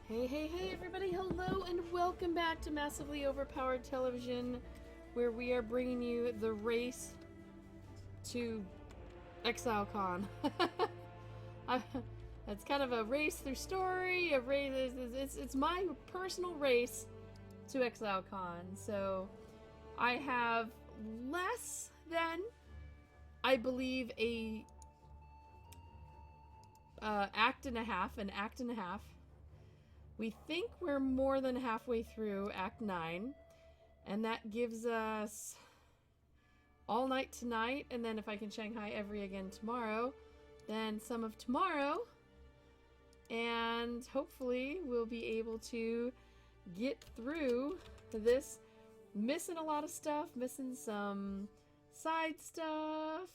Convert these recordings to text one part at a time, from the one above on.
Hey, everybody, hello, and welcome back to Massively Overpowered Television, where we are bringing you the race to Exile Con. It's kind of a race through story, a race, it's my personal race to Exile Con, so I have less than, I believe, an act and a half. We think we're more than halfway through Act 9, and that gives us all night tonight, and then if I can Shanghai every again tomorrow, then some of tomorrow, and hopefully we'll be able to get through this. Missing a lot of stuff, missing some side stuff.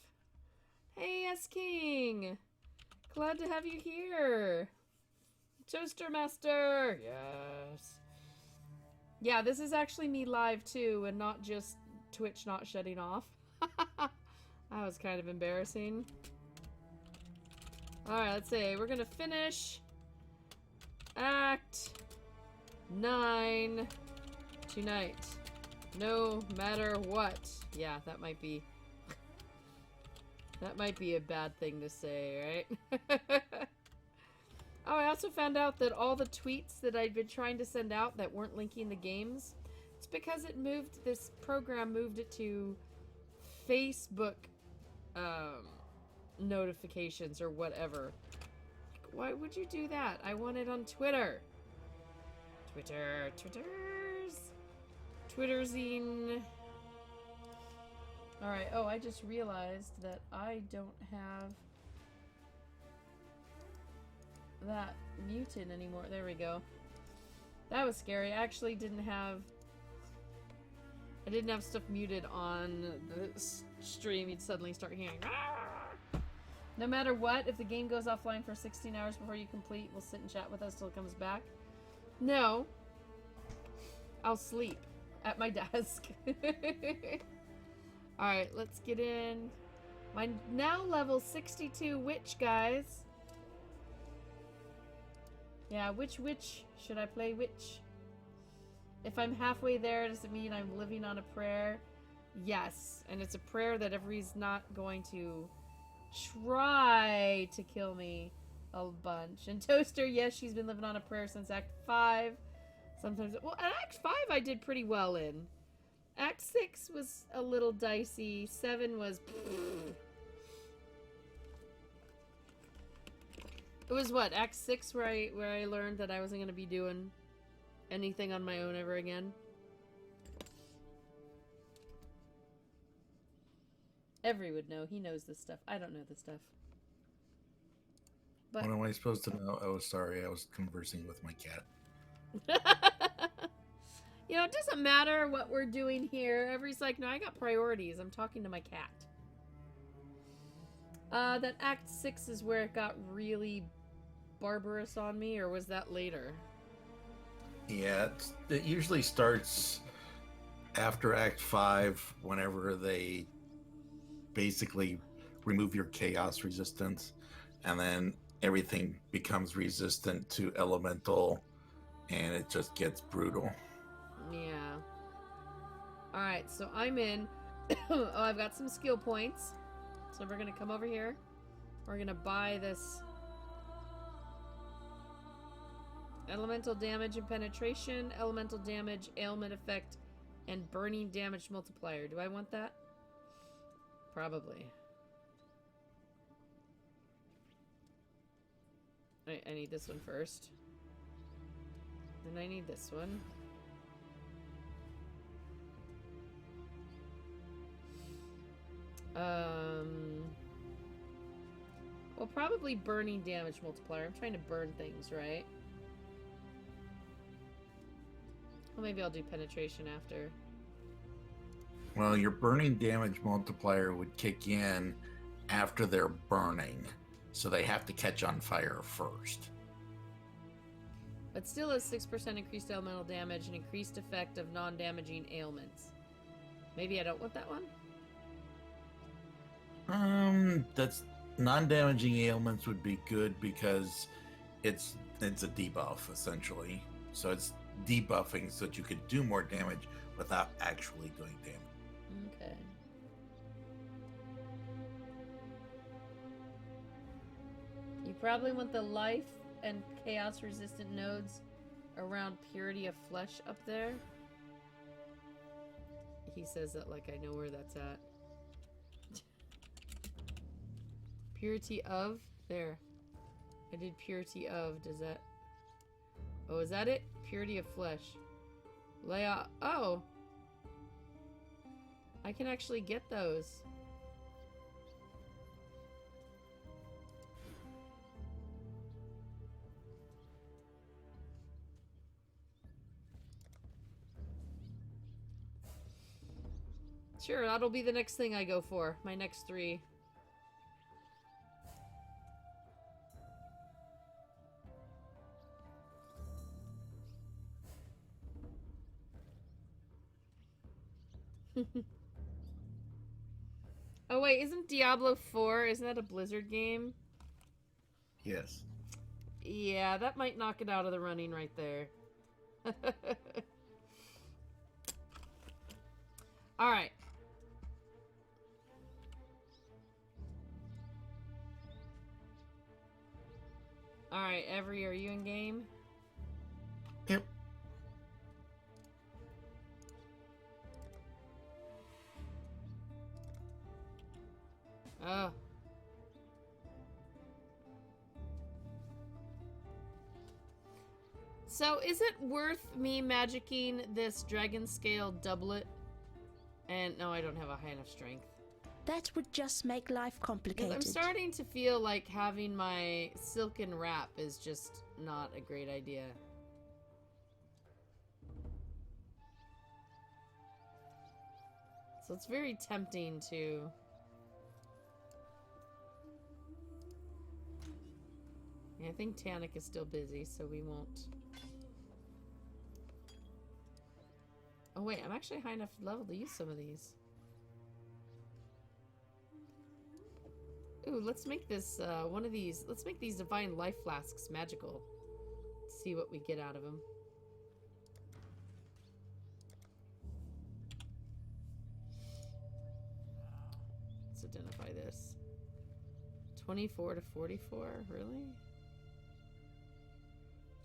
Hey, S King! Glad to have you here! Toaster Master! Yes. Yeah, this is actually me live too, and not just Twitch not shutting off. That was kind of embarrassing. Alright, let's see. We're gonna finish Act 9 tonight. No matter what. Yeah, that might be... that might be a bad thing to say, right? Oh, I also found out that all the tweets that I'd been trying to send out that weren't linking the games, it's because it moved, this program moved it to Facebook notifications or whatever. Why would you do that? I want it on Twitter. Twitterzine. Alright, oh, I just realized that I don't have that muted anymore. There we go. That was scary. I actually didn't have stuff muted on the stream. You'd suddenly start hearing "Arr!" No matter what, if the game goes offline for 16 hours before you complete, we'll sit and chat with us till it comes back. No. I'll sleep at my desk. Alright, let's get in. My now level 62 witch, guys. Yeah, which witch should I play? Which? If I'm halfway there, does it mean I'm living on a prayer? Yes, and it's a prayer that everybody's not going to try to kill me a bunch. And Toaster, yes, she's been living on a prayer since Act 5. Sometimes, well, Act 5 I did pretty well in. Act 6 was a little dicey. 7 was... It was what, Act 6 where I learned that I wasn't going to be doing anything on my own ever again? Every would know. He knows this stuff. I don't know this stuff. But... What am I supposed to know? Oh, sorry. I was conversing with my cat. You know, it doesn't matter what we're doing here. Everybody's like, no, I got priorities. I'm talking to my cat. That Act 6 is where it got really barbarous on me, or was that later? Yeah, it usually starts after Act 5, whenever they basically remove your chaos resistance, and then everything becomes resistant to elemental, and it just gets brutal. Yeah. Alright, so I'm in. Oh, I've got some skill points. So we're gonna come over here. We're gonna buy this elemental damage and penetration, elemental damage, ailment effect, and burning damage multiplier. Do I want that? Probably. I need this one first. Then I need this one. Well, probably burning damage multiplier. I'm trying to burn things, right? Well, maybe I'll do penetration after. Well, your burning damage multiplier would kick in after they're burning, so they have to catch on fire first. But still has 6% increased elemental damage and increased effect of non-damaging ailments. Maybe I don't want that one? That's non-damaging ailments would be good because it's It's a debuff, essentially. So it's debuffing so that you could do more damage without actually doing damage. Okay. You probably want the life and chaos resistant nodes around purity of flesh up there. He says that like I know where that's at. Purity of? There. I did purity of. Does that... Oh, is that it? Purity of flesh. Layout. Oh! I can actually get those. Sure, that'll be the next thing I go for. My next 3. Oh wait, isn't Diablo 4, isn't that a Blizzard game? Yes. Yeah, that might knock it out of the running right there. Alright. Alright, Every, are you in game? Yep. Oh. So, is it worth me magicking this dragon scale doublet? And no, I don't have a high enough strength. That would just make life complicated. I'm starting to feel like having my silken wrap is just not a great idea. So it's very tempting to... Yeah, I think Tannic is still busy, so we won't... Oh wait, I'm actually high enough level to use some of these. Ooh, let's make this, one of these, let's make these Divine Life Flasks magical. See what we get out of them. Let's identify this. 24 to 44, really?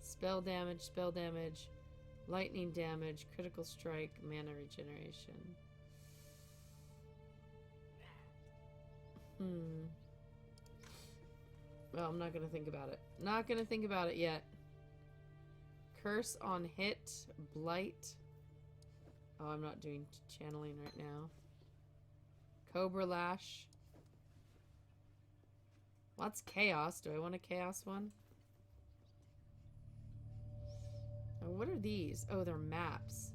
Spell damage, lightning damage, critical strike, mana regeneration. Well, I'm not gonna think about it. Not gonna think about it yet. Curse on hit, blight. Oh, I'm not doing channeling right now. Cobra Lash. Well, that's chaos. Do I want a chaos one? Oh, what are these? Oh, they're maps.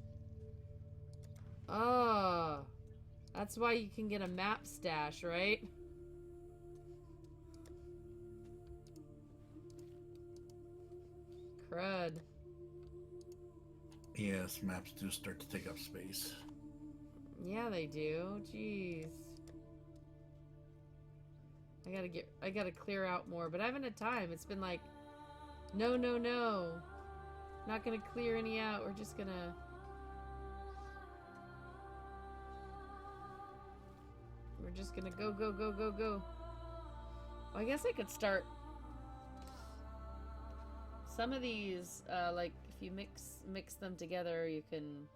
Oh, that's why you can get a map stash, right? Crud. Yes, maps do start to take up space. Yeah, they do. Jeez. I gotta clear out more, but I haven't had time. It's been like, no. Not gonna clear any out. We're just gonna... go. Well, I guess I could start... Some of these, like, if you mix them together, you can...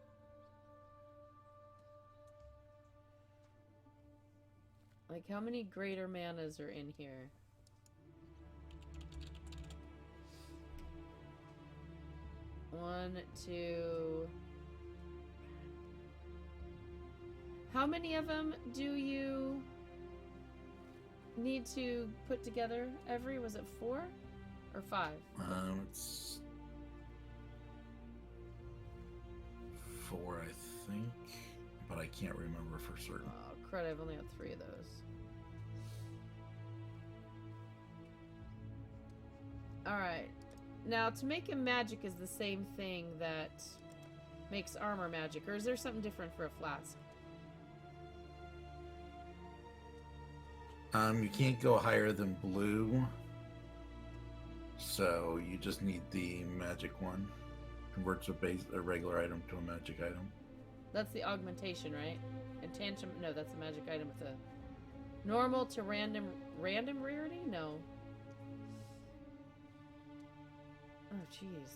Like, how many greater manas are in here? One, two... How many of them do you need to put together? Every, was it 4 or 5? It's 4, I think, but I can't remember for certain. Oh, crud, I've only got 3 of those. Alright. Now, to make a magic is the same thing that makes armor magic, or is there something different for a flask? You can't go higher than blue. So you just need the magic one. Converts a regular item to a magic item. That's the augmentation, right? And tantrum. No, that's a magic item with a normal to random rarity. No. Oh, jeez.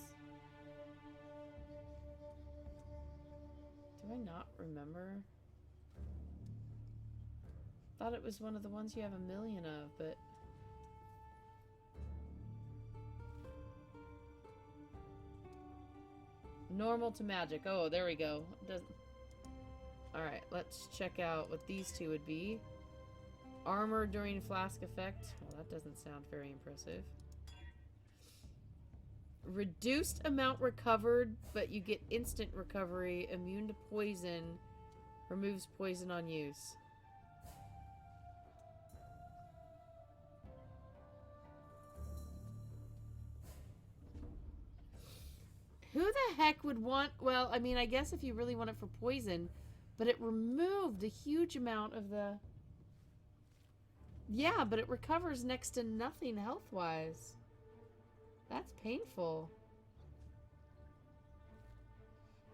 Do I not remember? Thought it was one of the ones you have 1,000,000 of, but normal to magic. Oh, there we go. Alright, let's check out what these two would be. Armor during flask effect. Well, that doesn't sound very impressive. Reduced amount recovered, but you get instant recovery. Immune to poison. Removes poison on use. Who the heck would want... Well, I mean, I guess if you really want it for poison, but it removed a huge amount of the... Yeah, but it recovers next to nothing health-wise. That's painful.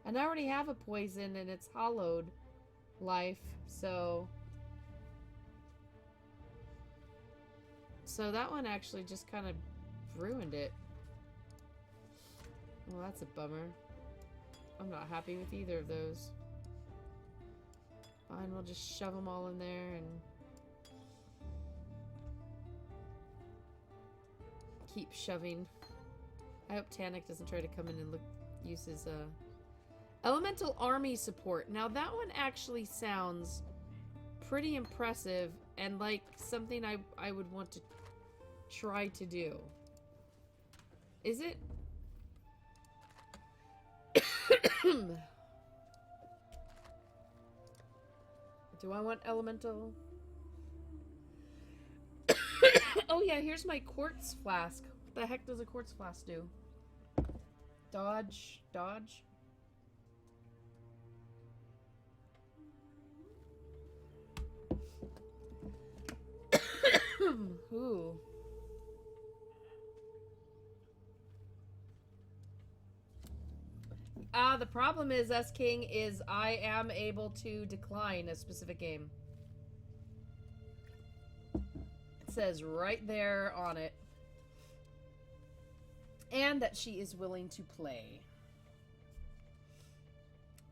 And I already have a poison, and it's hollowed life, so... So that one actually just kind of ruined it. Well, that's a bummer. I'm not happy with either of those. Fine, we'll just shove them all in there and keep shoving. I hope Tannic doesn't try to come in and use his elemental army support. Now that one actually sounds pretty impressive and like something I would want to try to do. Is it? Do I want elemental? Oh yeah, here's my quartz flask. What the heck does a quartz flask do? Dodge. Ooh. The problem is, S-King, is I am able to decline a specific game. It says right there on it. And that she is willing to play.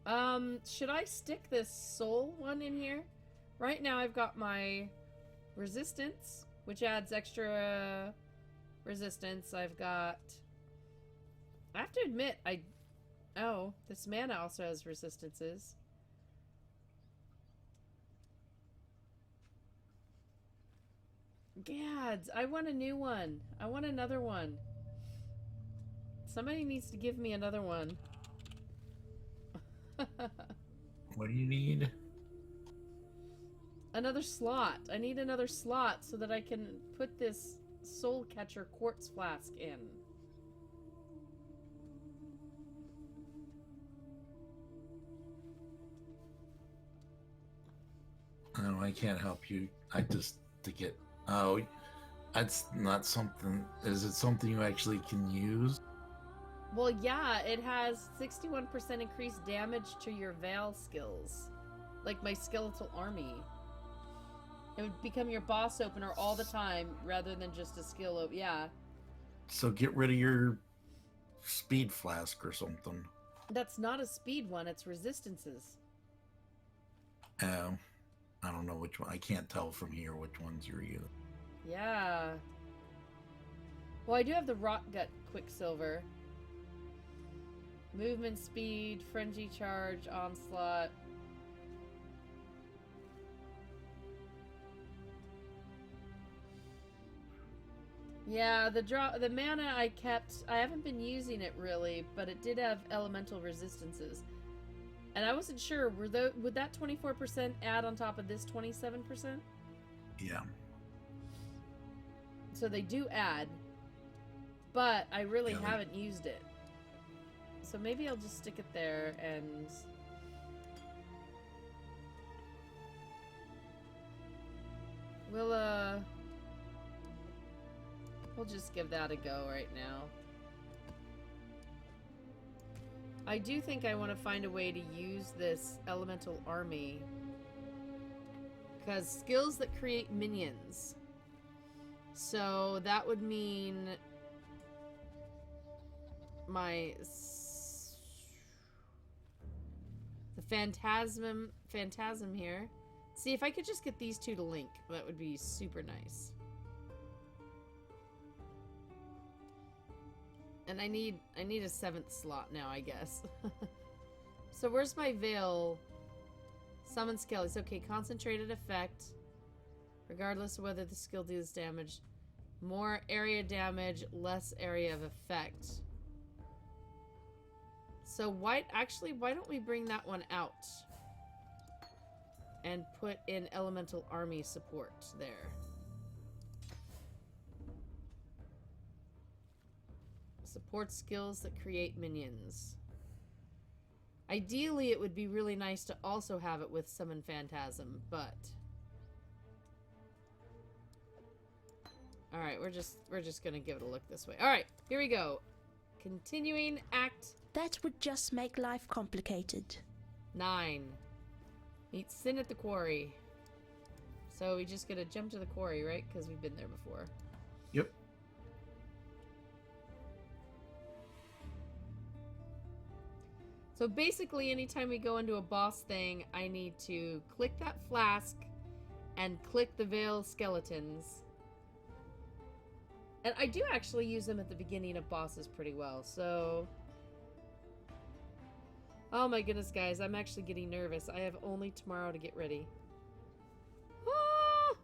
Should I stick this soul one in here? Right now I've got my resistance, which adds extra resistance. I've got... I have to admit, Oh, this mana also has resistances. Gads, I want a new one. I want another one. Somebody needs to give me another one. What do you need? Another slot. I need another slot so that I can put this soul catcher quartz flask in. No, I can't help you. I just to get. Oh, that's not something. Is it something you actually can use? Well, yeah, it has 61% increased damage to your Veil skills. Like my skeletal army. It would become your boss opener all the time rather than just a skill yeah. So get rid of your speed flask or something. That's not a speed one, it's resistances. Oh. I don't know which one. I can't tell from here which ones you're using. Yeah. Well, I do have the Rot Gut Quicksilver. Movement speed, Frenzy Charge, Onslaught. Yeah, the mana I kept, I haven't been using it really, but it did have elemental resistances. And I wasn't sure, would that 24% add on top of this 27%? Yeah. So they do add, but I really haven't used it. So maybe I'll just stick it there and... We'll, We'll just give that a go right now. I do think I want to find a way to use this elemental army. Because skills that create minions. So that would mean my... The Phantasm here. See, if I could just get these two to link, that would be super nice. And I need a 7th slot now, I guess. So where's my Veil? Summon Skellies. Okay, concentrated effect. Regardless of whether the skill deals damage. More area damage, less area of effect. So why don't we bring that one out? And put in Elemental Army support there. Support skills that create minions. Ideally, it would be really nice to also have it with Summon Phantasm, but... Alright, we're just gonna give it a look this way. Alright, here we go. Continuing Act... That would just make life complicated. 9. Meet Sin at the quarry. So we just gotta jump to the quarry, right? Because we've been there before. Yep. So basically, anytime we go into a boss thing, I need to click that flask and click the Veil skeletons. And I do actually use them at the beginning of bosses pretty well, so... Oh my goodness, guys, I'm actually getting nervous. I have only tomorrow to get ready. Ah!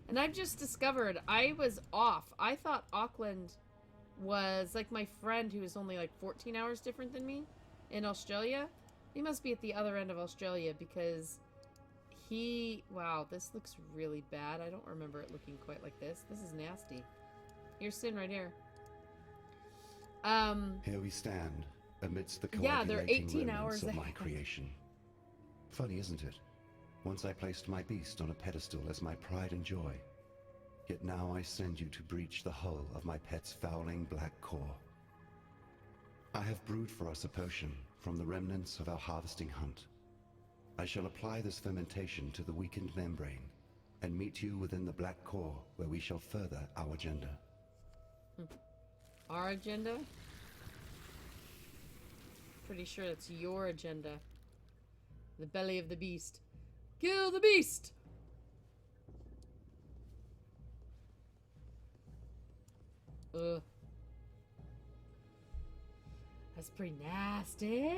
And I've just discovered I was off. I thought Auckland was like my friend who was only like 14 hours different than me in Australia. He must be at the other end of Australia because he... Wow, this looks really bad. I don't remember it looking quite like this. This is nasty. Here's Sin right here. Here we stand, amidst the Yeah, they're coagulating 18 remnants hours of my ahead. creation. Funny, isn't it? Once I placed my beast on a pedestal as my pride and joy. Yet now I send you to breach the hull of my pet's fouling black core. I have brewed for us a potion from the remnants of our harvesting hunt. I shall apply this fermentation to the weakened membrane and meet you within the black core where we shall further our agenda. Our agenda? Pretty sure it's your agenda. The belly of the beast. Kill the beast! Ugh. That's pretty nasty.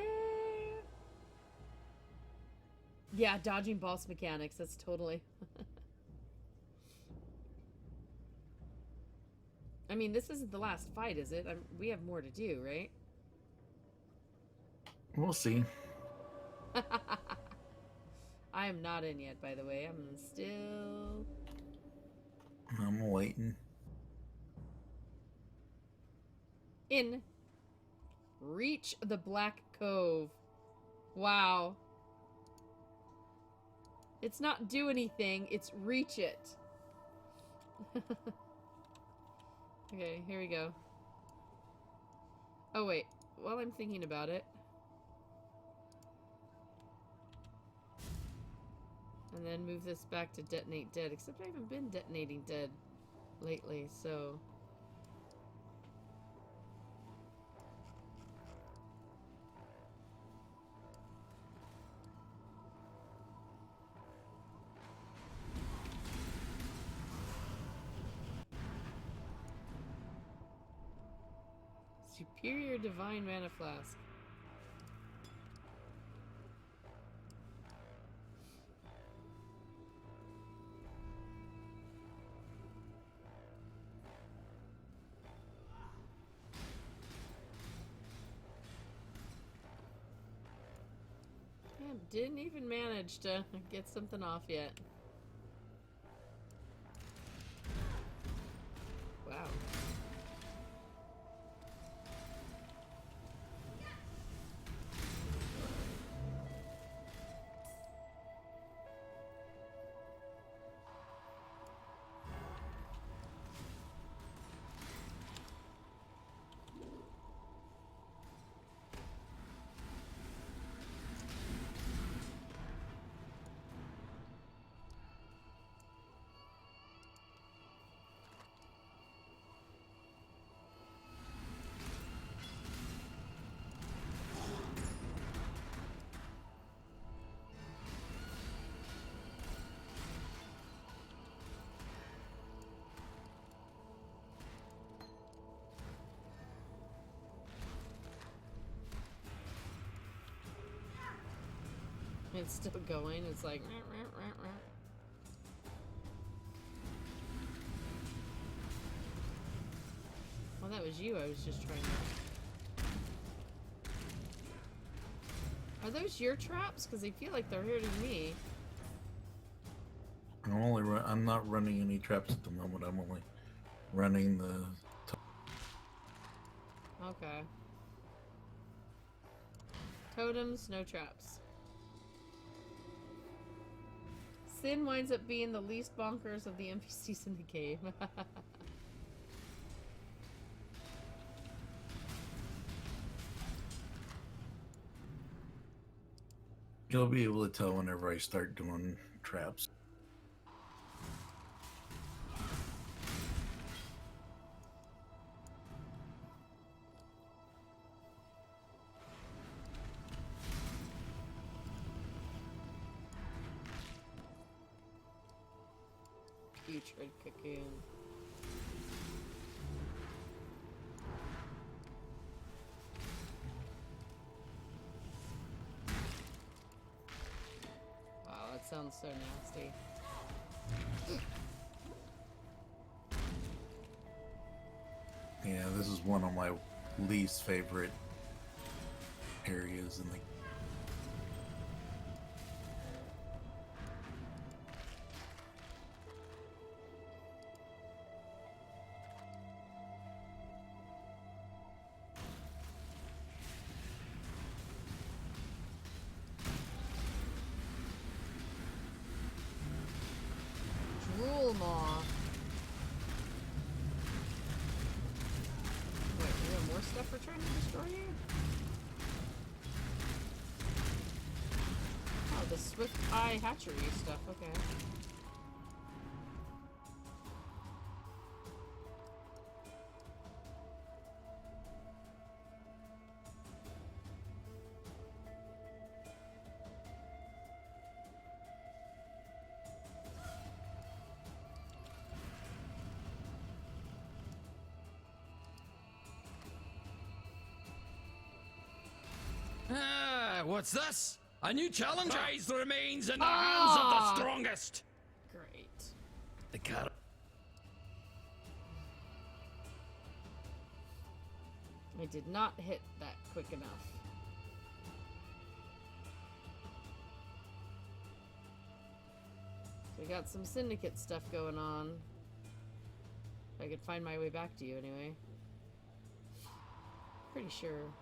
Yeah, dodging boss mechanics. That's totally... I mean, this isn't the last fight, is it? We have more to do, right? We'll see. I am not in yet, by the way. I'm still... I'm waiting. In. Reach the Black Cove. Wow. It's not do anything, it's reach it. Okay, here we go. Oh wait, while I'm thinking about it. And then move this back to detonate dead, except I haven't been detonating dead lately, so... Superior Divine Mana Flask. Yeah, didn't even manage to get something off yet. Wow. It's still going. It's like... Rah, rah, rah, rah. Well, that was you. I was just trying to... Are those your traps? Because they feel like they're hurting me. I'm not running any traps at the moment. I'm only running the... Okay. Totems, no traps. Sin winds up being the least bonkers of the NPCs in the game. You'll be able to tell whenever I start doing traps. Putrid cocoon. Wow, that sounds so nasty. Yeah, this is one of my least favorite areas in the... Drool maw. Wait, we have more stuff we're trying to destroy here? Oh, the Swift Eye hatchery stuff, okay. Ah, what's this? A new challenge? Rise the remains in the hands of the strongest. Great. The car. I did not hit that quick enough. We got some syndicate stuff going on. If I could find my way back to you anyway. Pretty sure.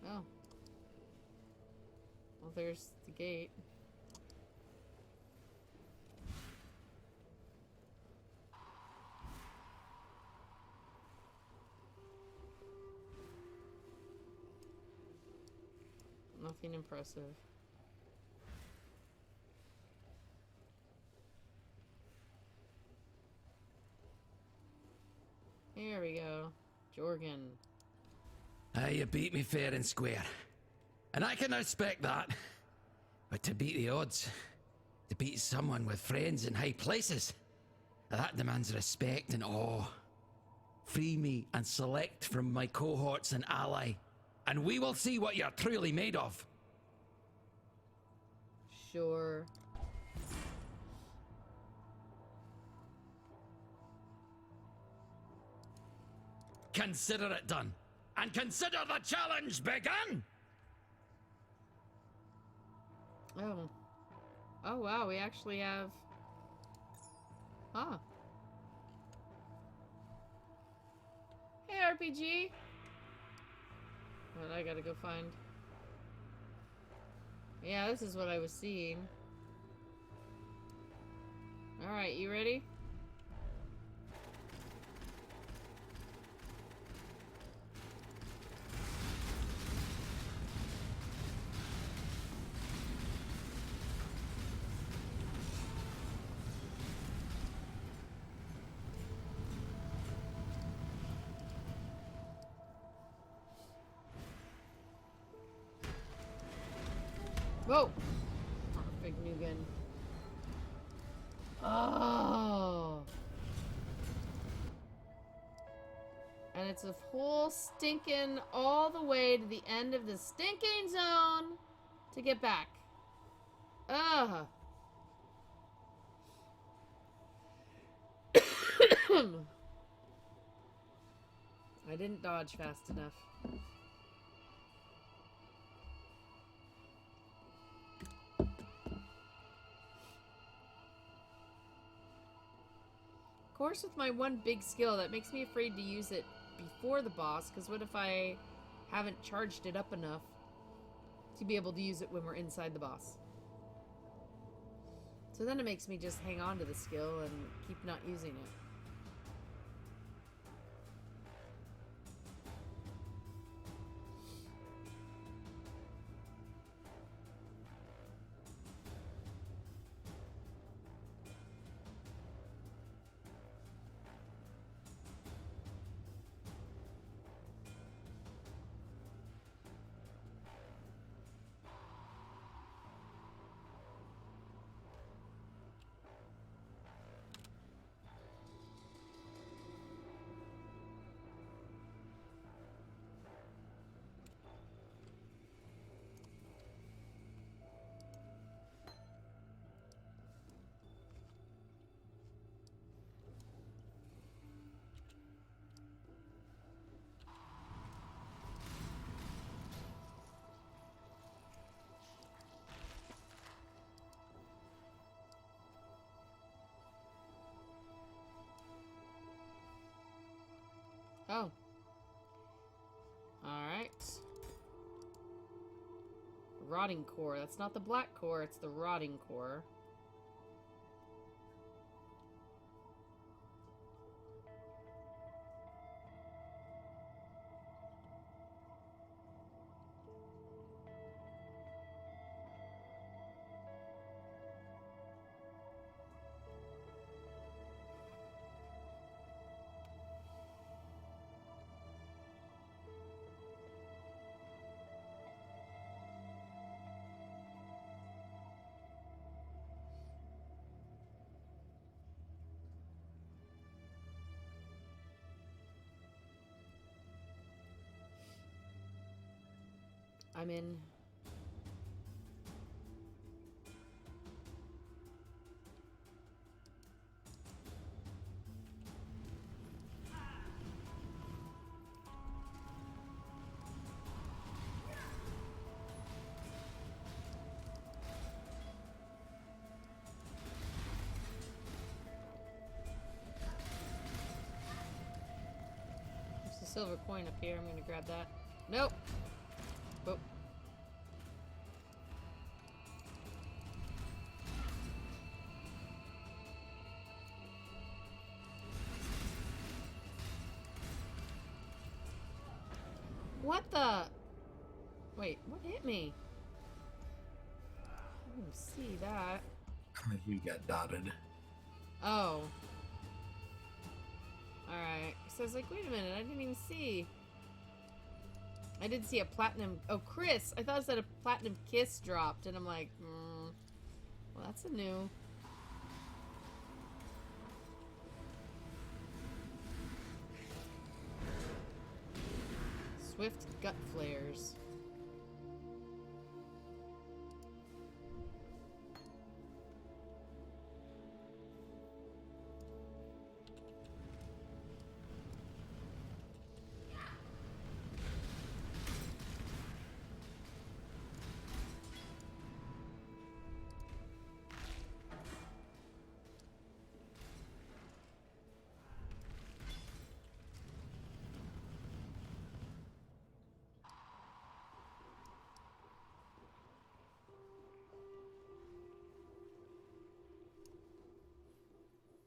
Oh. Well, there's the gate. Nothing impressive. Here we go. Jorgen. You beat me fair and square. And I can respect that. But to beat the odds, to beat someone with friends in high places, that demands respect and awe. Free me and select from my cohorts an ally, and we will see what you're truly made of. Sure. Consider it done. And consider the challenge begun! Oh. Oh wow, we actually have... Huh. Hey RPG! What I gotta go find? Yeah, this is what I was seeing. Alright, you ready? Whoa! Perfect Nugan. Oh! And it's a whole stinking all the way to the end of the stinking zone to get back. Ugh. I didn't dodge fast enough. Of course, with my one big skill, that makes me afraid to use it before the boss, because what if I haven't charged it up enough to be able to use it when we're inside the boss? So then it makes me just hang on to the skill and keep not using it. Oh. Alright. Rotting core. That's not the black core, it's the rotting core. I'm in. There's a silver coin up here. I'm gonna grab that. Nope. Oh. What the? Wait, what hit me? I didn't see that. You got dotted. Oh. Alright. So I was like, wait a minute, I didn't even see. I did see a platinum... Oh, Chris! I thought it said a platinum kiss dropped, and I'm like, well, that's a new... Swift gut flares.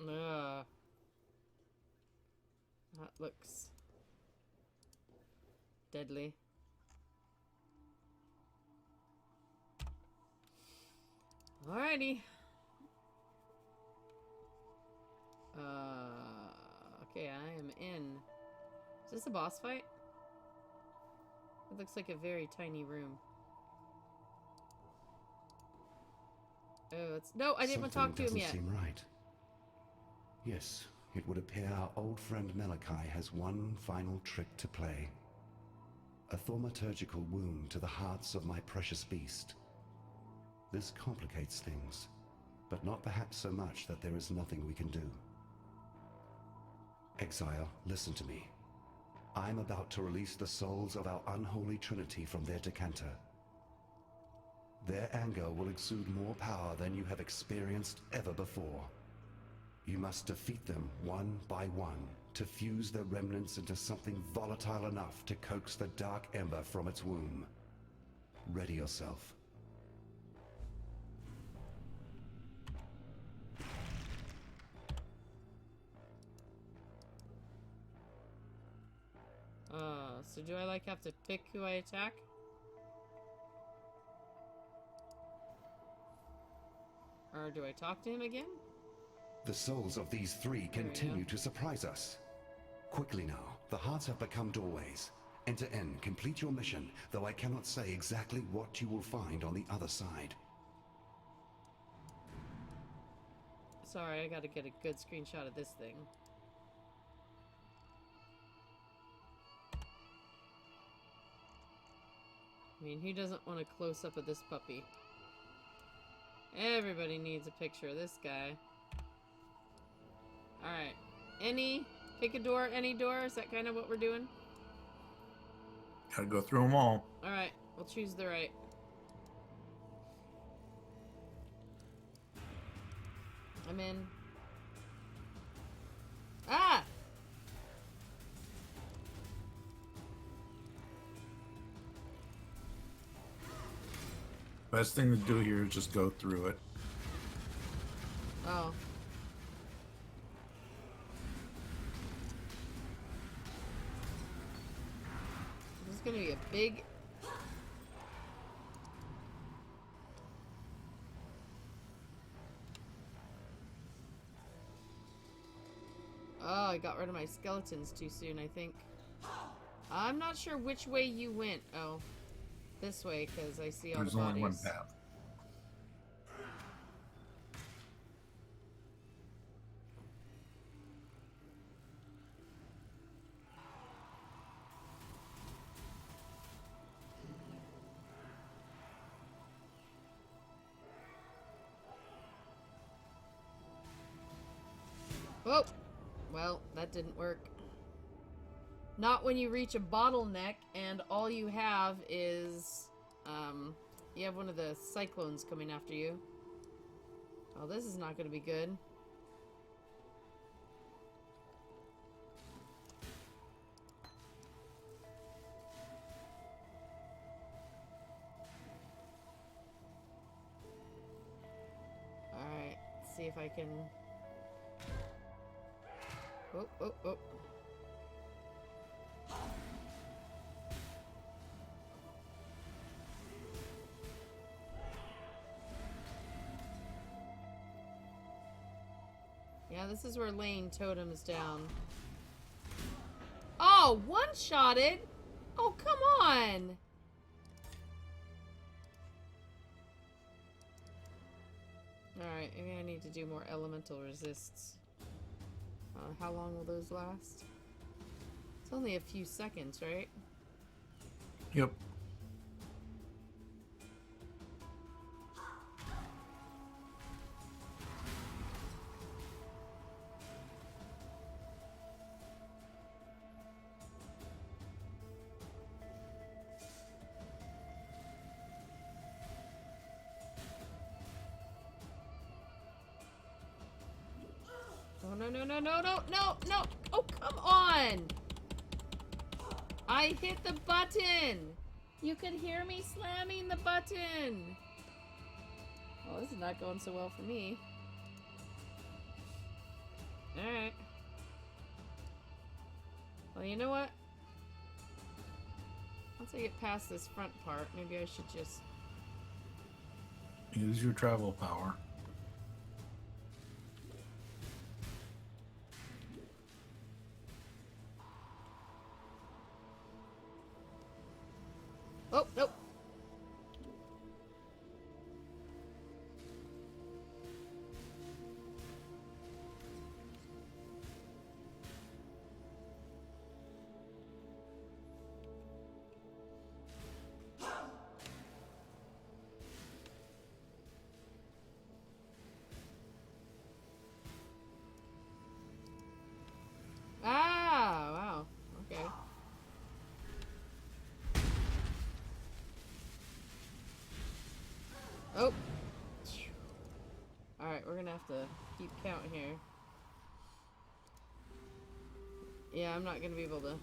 Ugh. That looks deadly. Alrighty. Okay, I am in. Is this a boss fight? It looks like a very tiny room. Oh, it's... No, I didn't want to talk to him Something yet. doesn't seem right. Yes, it would appear our old friend Malachi has one final trick to play. A thaumaturgical wound to the hearts of my precious beast. This complicates things, but not perhaps so much that there is nothing we can do. Exile, listen to me. I'm about to release the souls of our unholy trinity from their decanter. Their anger will exude more power than you have experienced ever before. You must defeat them one by one to fuse their remnants into something volatile enough to coax the dark ember from its womb. Ready yourself. So do I like have to pick who I attack? Or do I talk to him again? The souls of these three There we continue go. to surprise us. Quickly now, the hearts have become doorways. End to end, complete your mission, though I cannot say exactly what you will find on the other side. Sorry, I gotta get a good screenshot of this thing. I mean, who doesn't want a close-up of this puppy? Everybody needs a picture of this guy. Alright. Pick a door, any door? Is that kind of what we're doing? Gotta go through them all. Alright, we'll choose the right. I'm in. Ah! Best thing to do here is just go through it. Oh. This is gonna be a big... Oh, I got rid of my skeletons too soon, I think. I'm not sure which way you went. Oh. This way, because I see all There's the bodies. only one path. Oh! Well, that didn't work. Not when you reach a bottleneck and all you have is, you have one of the cyclones coming after you. Oh, this is not going to be good. Alright, let's see if I can... Oh, oh, oh. Yeah, this is where laying totems down. Oh, one-shotted? Oh, come on! Alright, maybe I need to do more elemental resists. How long will those last? It's only a few seconds, right? Yep. Oh, no, no, no, no, no, no, no! Oh, come on! I hit the button! You could hear me slamming the button! Well, this is not going so well for me. Alright. Well, you know what? Once I get past this front part, maybe I should just... Use your travel power. Oh, nope. have to keep count here. Yeah, I'm not gonna be able to.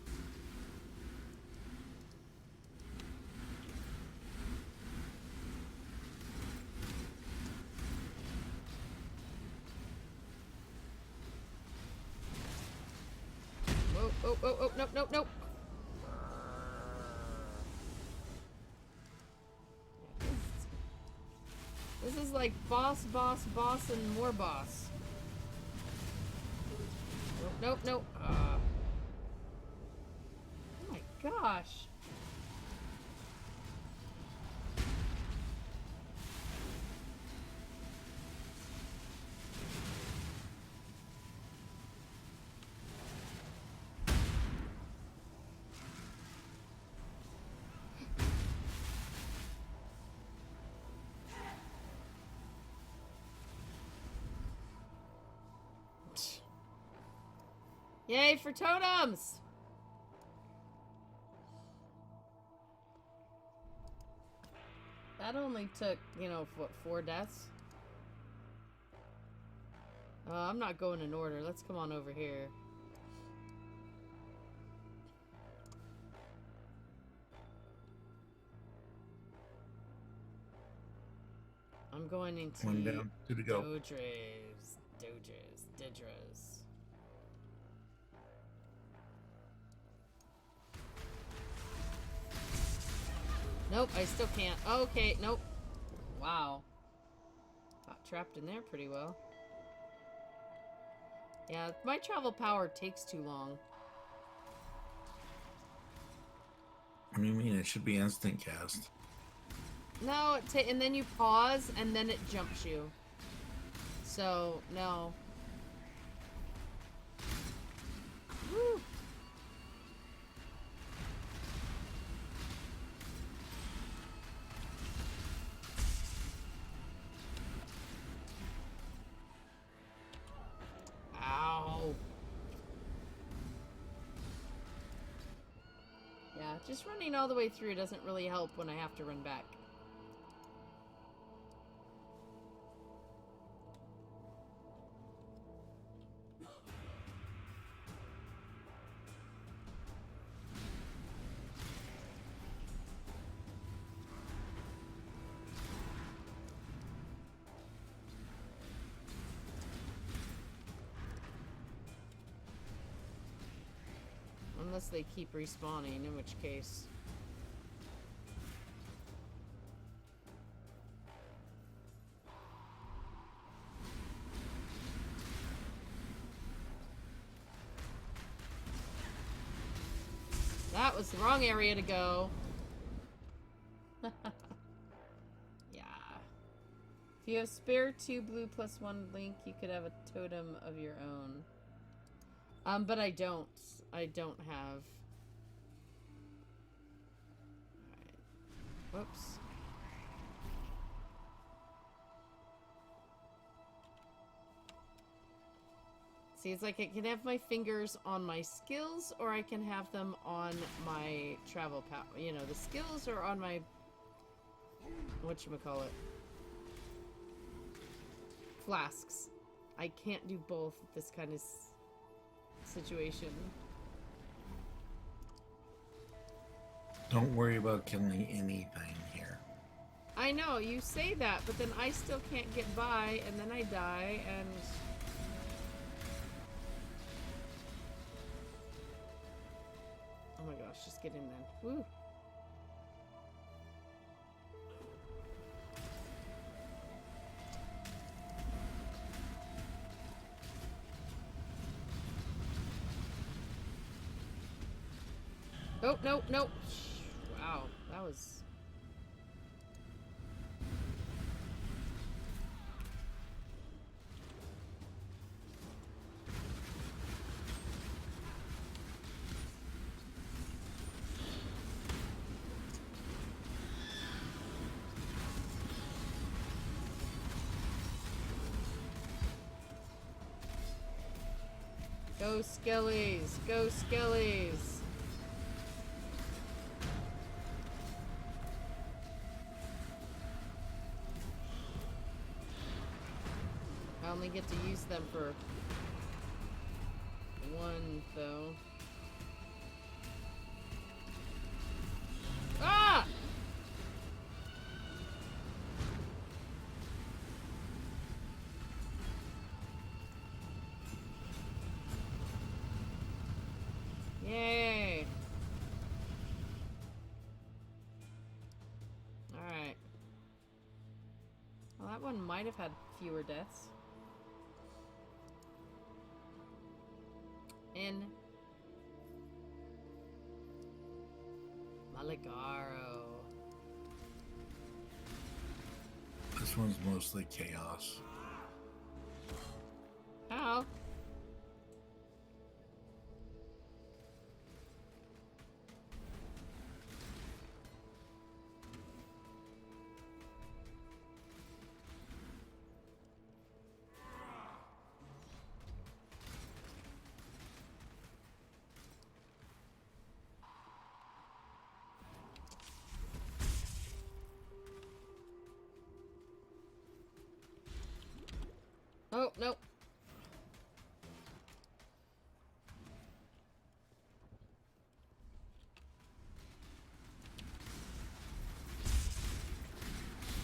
Oh, nope, nope, nope. This is like boss, boss, boss, and more boss. Nope, nope, nope. Oh my gosh. Yay for totems! That only took, you know, what, 4 deaths? I'm not going in order. Let's come on over here. I'm going into 1 down, 2 to go. Didras. Nope, I still can't. Okay, nope. Wow. Got trapped in there pretty well. Yeah, my travel power takes too long. What do you mean? It should be instant cast. No, and then you pause, and then it jumps you. So, no. Woo. Ow. Yeah, just running all the way through doesn't really help when I have to run back. Unless they keep respawning, in which case... That was the wrong area to go. Yeah. If you have spare 2 blue plus 1 link, you could have a totem of your own. But I don't. I don't have. Alright. Whoops. See, it's like I can have my fingers on my skills, or I can have them on my travel power. You know, the skills are on my... whatchamacallit? Flasks. I can't do both at this kind of situation. Don't worry about killing anything here. I know, you say that, but then I still can't get by, and then I die, and... oh my gosh, just get in there. Woo! Oh, no, no. Wow, that was... Go Skellies! Go Skellies! I only only get to use them for one, though. Ah! Yay! Alright. Well, that one might have had fewer deaths. In Maligaro. This one's mostly chaos. How? Oh, no.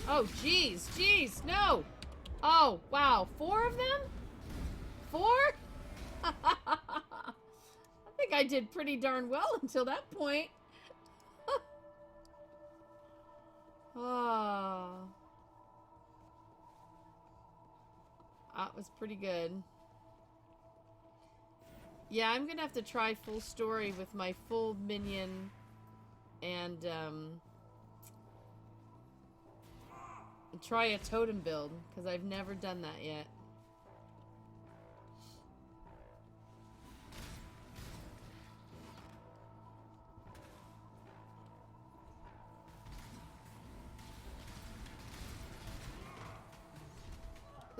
Oh, jeez, jeez, no. Oh, wow. 4 of them? 4? I think I did pretty darn well until that point. Oh. That was pretty good. Yeah, I'm gonna have to try full story with my full minion and try a totem build, because I've never done that yet.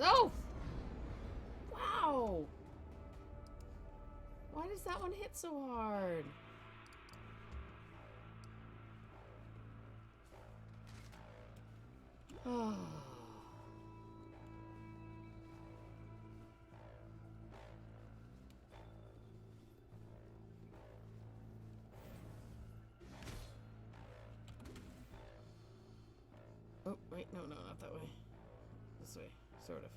Oh! Wow! Why does that one hit so hard? Oh. Oh, wait, no, not that way. This way, sort of.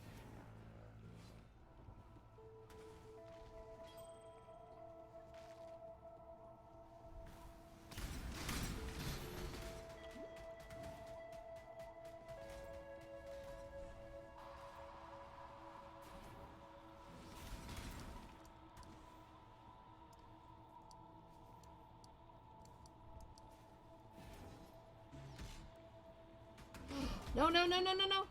No.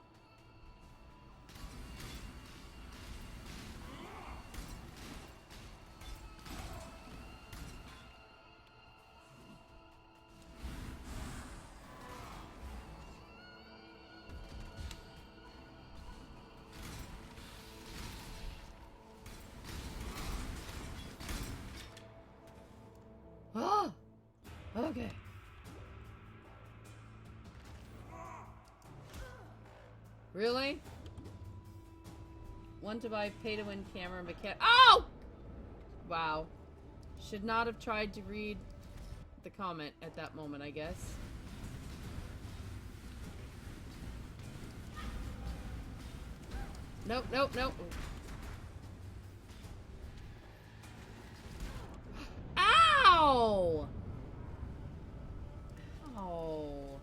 Oh! Okay. Really? Want to buy pay-to-win camera mechanic. Oh! Wow. Should not have tried to read the comment at that moment, I guess. Nope. Ow! Oh.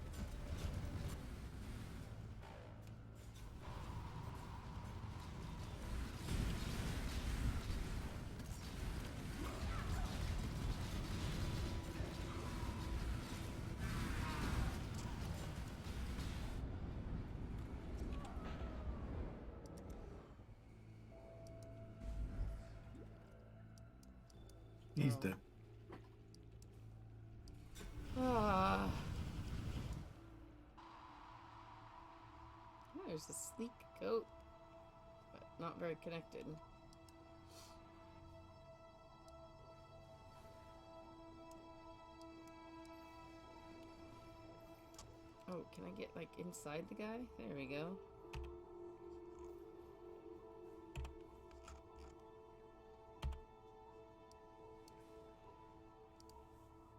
He's dead. Ah. Oh, there's a sleek coat, but not very connected. Oh, can I get, like, inside the guy? There we go.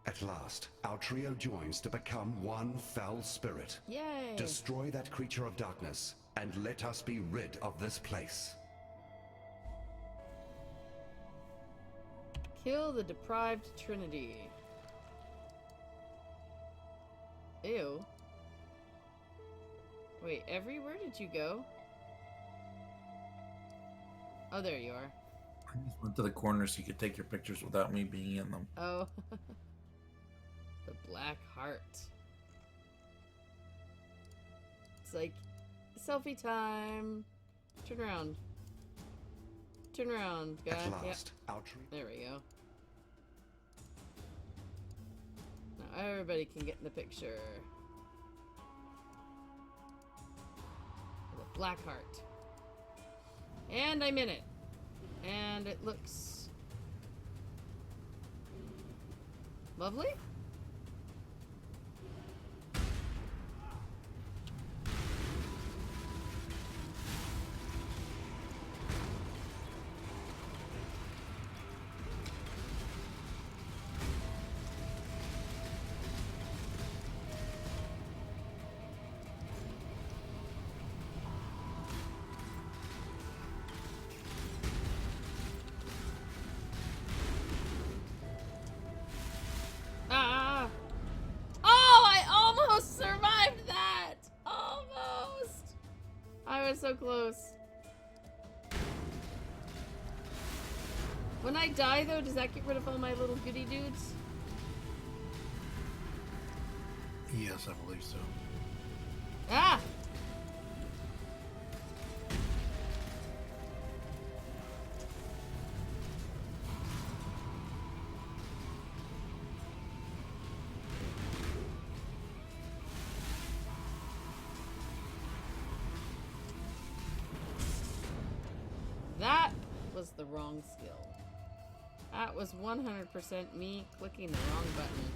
At last, our trio joins to become one foul spirit. Yay! Destroy that creature of darkness, and let us be rid of this place. Kill the deprived trinity. Ew. Wait, where did you go? Oh, there you are. I just went to the corner so you could take your pictures without me being in them. Oh. The Black Heart. It's like selfie time. Turn around. Turn around, guy. At last, our trio... There we go. Now everybody can get in the picture. The Black Heart. And I'm in it. And it looks lovely. Ah! Oh, I almost survived that! Almost! I was so close. When I die, though, does that get rid of all my little goody dudes? Yes, I believe so. Ah! That was the wrong skill. That was 100% me clicking the wrong button.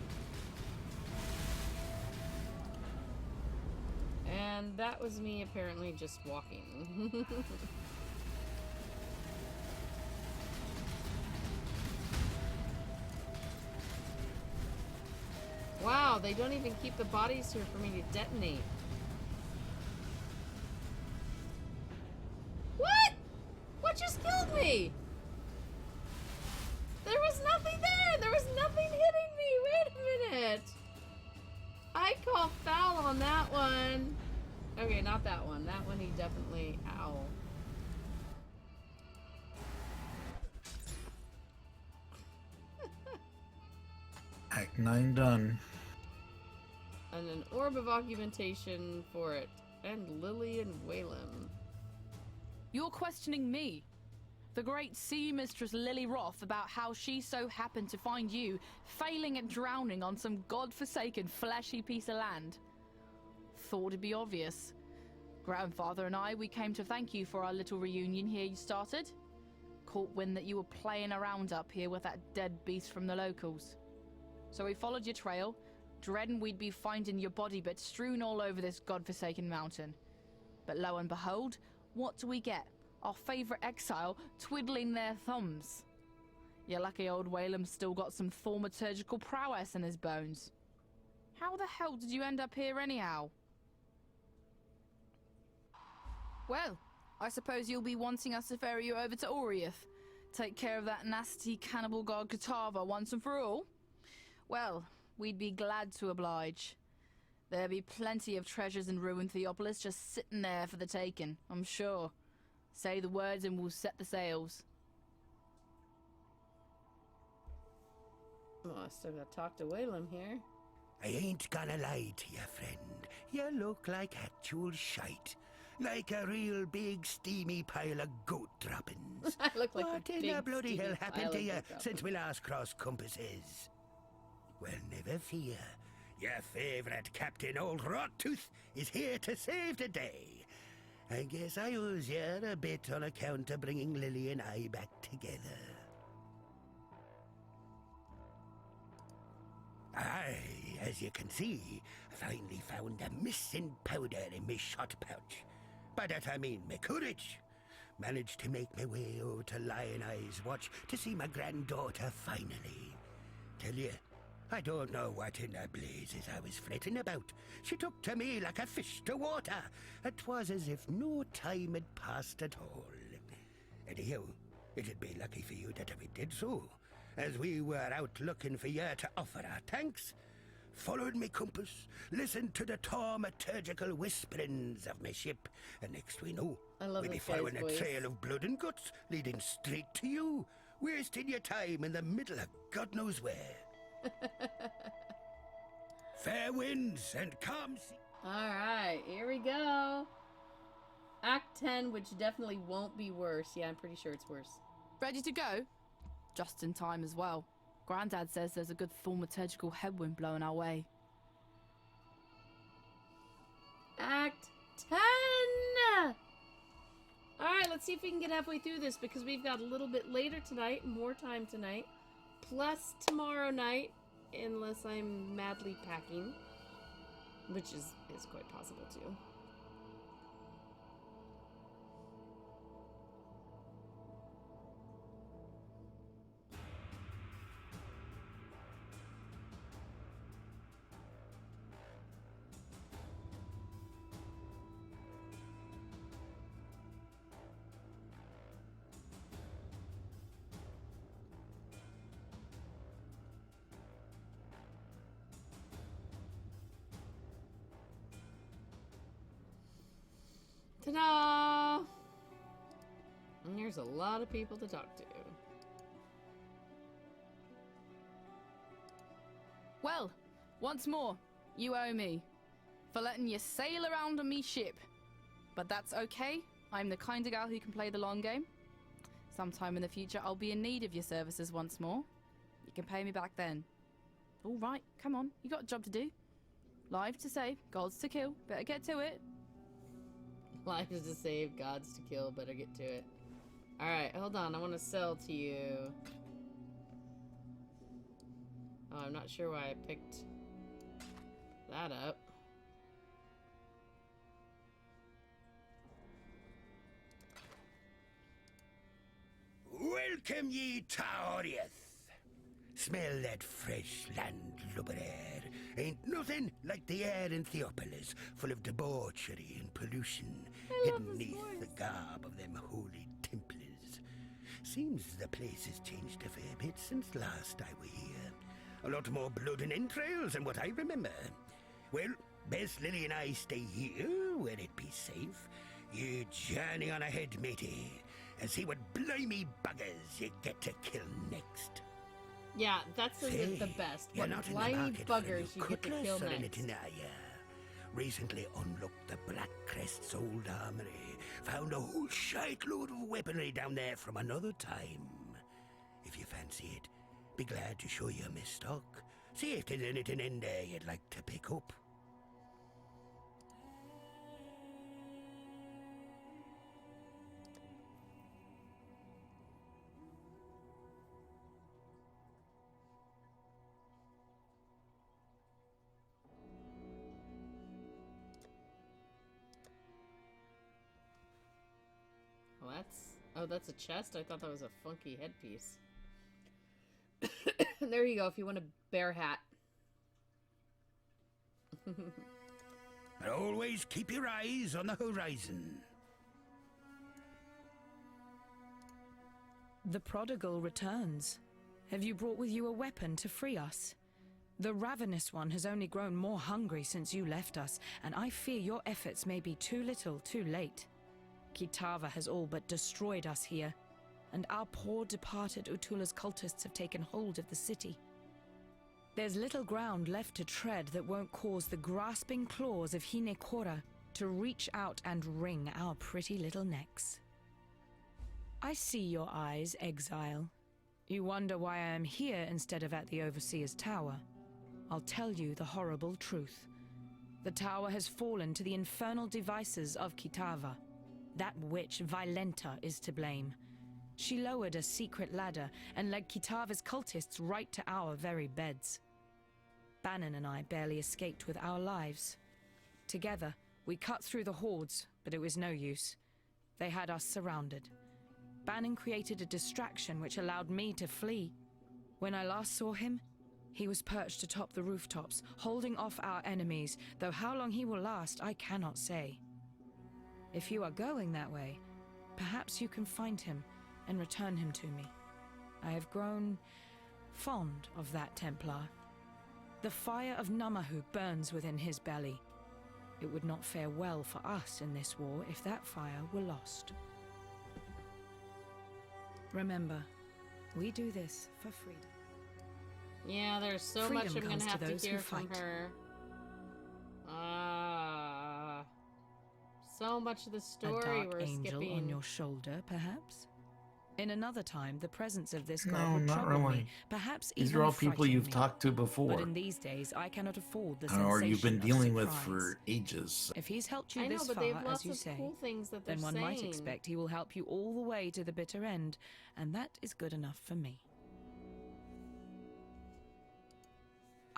And that was me apparently just walking. Wow, they don't even keep the bodies here for me to detonate. What? What just killed me? There was nothing there! There was nothing hitting me! Wait a minute! I call foul on that one. Okay, not that one. That one he definitely... Ow. Act 9 done. And an orb of augmentation for it. And Lily and Whalem. You're questioning me, the great sea mistress Lily Roth, about how she so happened to find you failing at drowning on some god-forsaken fleshy piece of land. Thought it'd be obvious. Grandfather and I, we came to thank you for our little reunion here you started. Caught wind that you were playing around up here with that dead beast from the locals. So we followed your trail, dreading we'd be finding your body bits strewn all over this god-forsaken mountain. But lo and behold, what do we get? Our favourite exile twiddling their thumbs. Your lucky old Whalem's still got some thaumaturgical prowess in his bones. How the hell did you end up here anyhow? Well, I suppose you'll be wanting us to ferry you over to Oriath. Take care of that nasty cannibal god Kitava once and for all? Well, we'd be glad to oblige. There'll be plenty of treasures in ruined Theopolis just sitting there for the taking, I'm sure. Say the words and we'll set the sails. Oh, I still gotta talk to Whalem here. I ain't gonna lie to you, friend. You look like actual shite. Like a real big steamy pile of goat droppings. I look like what a in big the bloody steamy hell happened pile to of you goat since we last crossed compasses? Well, never fear. Your favourite Captain Old Rottooth is here to save the day. I guess I owes you a bit on account of bringing Lily and I back together. Aye, as you can see, I finally found a missing powder in my shot pouch. By that I mean my courage. Managed to make my way over to Lion Eye's Watch to see my granddaughter finally. Tell you, I don't know what in the blazes I was fretting about. She took to me like a fish to water. It was as if no time had passed at all. Anyhow, it'd be lucky for you that we did so, as we were out looking for you to offer our thanks. Followed me compass, listened to the taumaturgical whisperings of my ship, and next we know, I love we'll be this guy's following a voice. trail of blood and guts leading straight to you, wasting your time in the middle of God knows where. Fair winds and calm sea. Alright, here we go. Act 10, which definitely won't be worse. Yeah, I'm pretty sure it's worse. Ready to go? Just in time as well. Grandad says there's a good thaumaturgical headwind blowing our way. Act 10! Alright, let's see if we can get halfway through this, because we've got a little bit later tonight, more time tonight, plus tomorrow night, unless I'm madly packing, which is quite possible too. Ta-da! And there's a lot of people to talk to. Well, once more, you owe me. For letting you sail around on me ship. But that's okay. I'm the kind of gal who can play the long game. Sometime in the future, I'll be in need of your services once more. You can pay me back then. All right, come on. You got a job to do. Lives to save, gods to kill. Better get to it. Lives to save, gods to kill, better get to it. Alright, hold on, I want to sell to you. Oh, I'm not sure why I picked that up. Welcome ye to Oriath. Smell that fresh landlubber air. Ain't nothing like the air in Theopolis, full of debauchery and pollution, hidden neath the garb of them holy Templars. Seems the place has changed a fair bit since last I were here. A lot more blood and entrails than what I remember. Well, best Lily and I stay here, where it be safe. You journey on ahead, matey, and see what blimey buggers you get to kill next. Yeah, that's the best. You're What not in the slimy market for a new buggers you get to cutlass kill or next. anything, are ya? Recently unlocked the Black Crest's old armory. Found a whole shitload of weaponry down there from another time. If you fancy it, be glad to show you my stock. See if there's anything in there you'd like to pick up. Oh, that's a chest? I thought that was a funky headpiece. There you go, if you want a bear hat. But always keep your eyes on the horizon. The prodigal returns. Have you brought with you a weapon to free us? The ravenous one has only grown more hungry since you left us, and I fear your efforts may be too little, too late. Kitava has all but destroyed us here, and our poor departed Utula's cultists have taken hold of the city. There's little ground left to tread that won't cause the grasping claws of Hinekora to reach out and wring our pretty little necks. I see your eyes, Exile. You wonder why I am here instead of at the Overseer's Tower. I'll tell you the horrible truth. The tower has fallen to the infernal devices of Kitava. That witch, Violenta, is to blame. She lowered a secret ladder and led Kitava's cultists right to our very beds. Bannon and I barely escaped with our lives. Together, we cut through the hordes, but it was no use. They had us surrounded. Bannon created a distraction which allowed me to flee. When I last saw him, He was perched atop the rooftops, holding off our enemies, though how long he will last, I cannot say. If you are going that way, perhaps you can find him and return him to me. I have grown fond of that Templar. The fire of Namahu burns within his belly. It would not fare well for us in this war if that fire were lost. Remember, we do this for freedom. Yeah, there's so Freedom much I'm comes gonna have to to those hear who from fight. her. So much of the A story dark we're angel skipping. on your shoulder, perhaps? In another time, the presence of this No, god would not trouble really. me, perhaps These even are all people frighten you've me. talked to before, But in these days, I cannot afford the or you've been sensation of dealing with surprise. for ages. If he's helped you I know, this but they have far, lots as you of say, cool things that they're then one saying. might expect he will help you all the way to the bitter end, and that is good enough for me.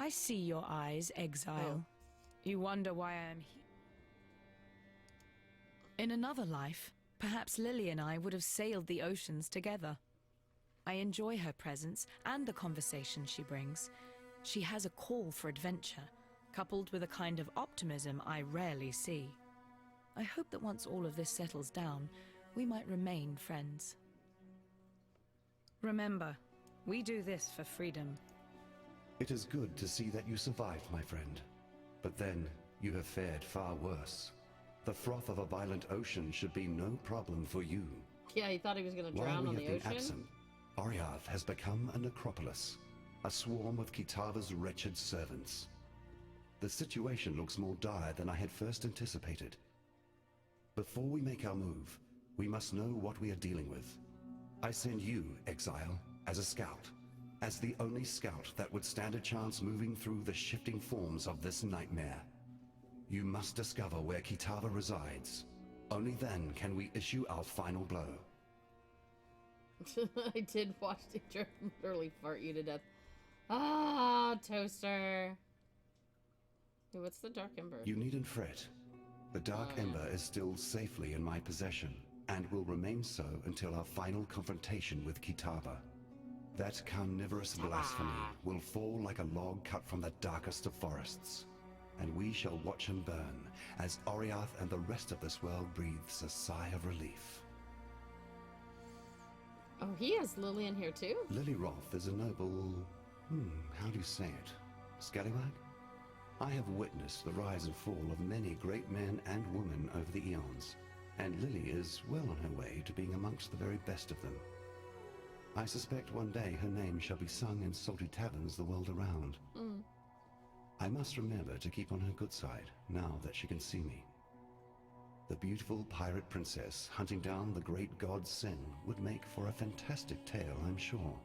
I see your eyes, Exile. You wonder why I am here. In another life, perhaps Lily and I would have sailed the oceans together. I enjoy her presence and the conversation she brings. She has a call for adventure, coupled with a kind of optimism I rarely see. I hope that once all of this settles down, we might remain friends. Remember, we do this for freedom. It is good to see that you survived, my friend. But then, you have fared far worse. The froth of a violent ocean should be no problem for you. Yeah, he thought he was gonna While drown we on have the been ocean. absent, Oriath has become a necropolis, a swarm of Kitava's wretched servants. The situation looks more dire than I had first anticipated. Before we make our move, we must know what we are dealing with. I send you, Exile, as a scout, as the only scout that would stand a chance moving through the shifting forms of this nightmare. You must discover where Kitava resides. Only then can we issue our final blow. I did watch the literally fart you to death. Ah, Toaster. Hey, what's the Dark Ember? You needn't fret. The Dark Ember is still safely in my possession, and will remain so until our final confrontation with Kitava. That carnivorous blasphemy will fall like a log cut from the darkest of forests, and we shall watch him burn as Oriath and the rest of this world breathes a sigh of relief. Oh, he has Lily in here too? Lily Roth is a noble... how do you say it? Scallywag? I have witnessed the rise and fall of many great men and women over the eons, and Lily is well on her way to being amongst the very best of them. I suspect one day her name shall be sung in salty taverns the world around. I must remember to keep on her good side, now that she can see me. The beautiful pirate princess hunting down the great god Sin would make for a fantastic tale, I'm sure.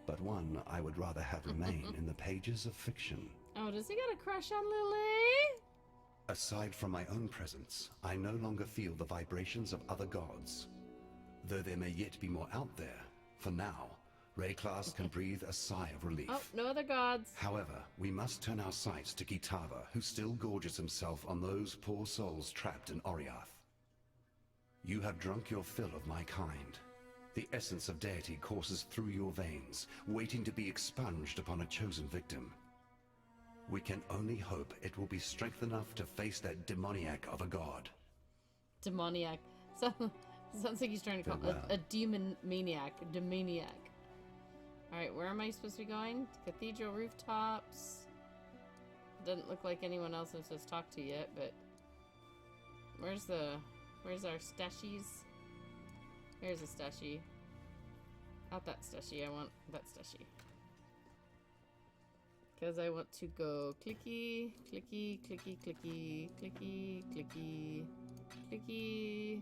But one I would rather have remain in the pages of fiction. Oh, does he got a crush on Lily? Aside from my own presence, I no longer feel the vibrations of other gods. Though there may yet be more out there, for now, Rayclass can breathe a sigh of relief. Oh, no other gods. However, we must turn our sights to Kitava, who still gorges himself on those poor souls trapped in Oriath. You have drunk your fill of my kind. The essence of deity courses through your veins, waiting to be expunged upon a chosen victim. We can only hope it will be strength enough to face that demoniac of a god. Demoniac. Sounds like he's trying to call a demon maniac. Demoniac. Alright, where am I supposed to be going? Cathedral rooftops. Doesn't look like anyone else I'm supposed to talk to yet, but... Where's our stashies? Here's a stashie. Not that stashie, I want that stashie. Because I want to go clicky, clicky, clicky, clicky, clicky, clicky, clicky.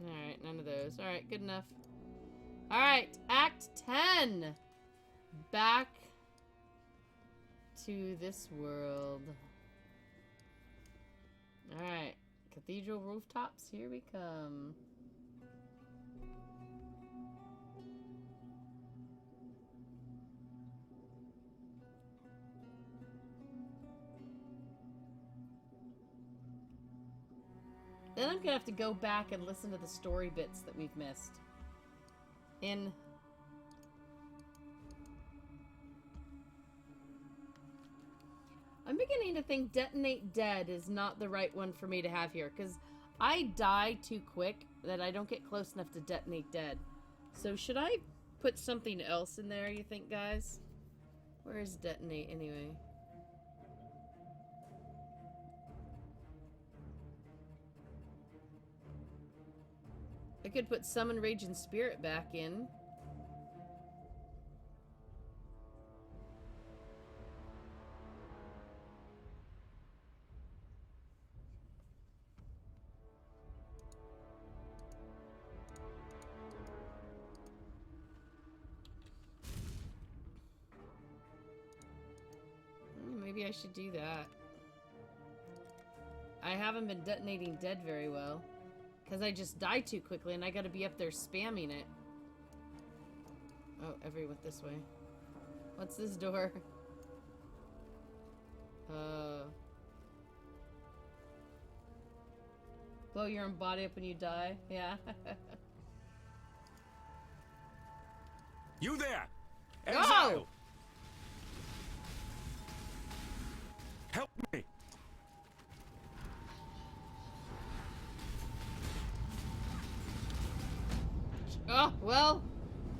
Alright, none of those. Alright, good enough. Alright, Act 10! Back to this world. Alright, cathedral rooftops, here we come. Then I'm gonna have to go back and listen to the story bits that we've missed. In. I'm beginning to think Detonate Dead is not the right one for me to have here, because I die too quick that I don't get close enough to Detonate Dead. So should I put something else in there, you think, guys? Where is Detonate, anyway? I could put Summon Raging Spirit back in. Maybe I should do that. I haven't been detonating dead very well. Because I just die too quickly and I gotta be up there spamming it. Oh, everyone this way. What's this door? Blow your own body up when you die? Yeah. You there! Go! Exile! Help me! Oh, well,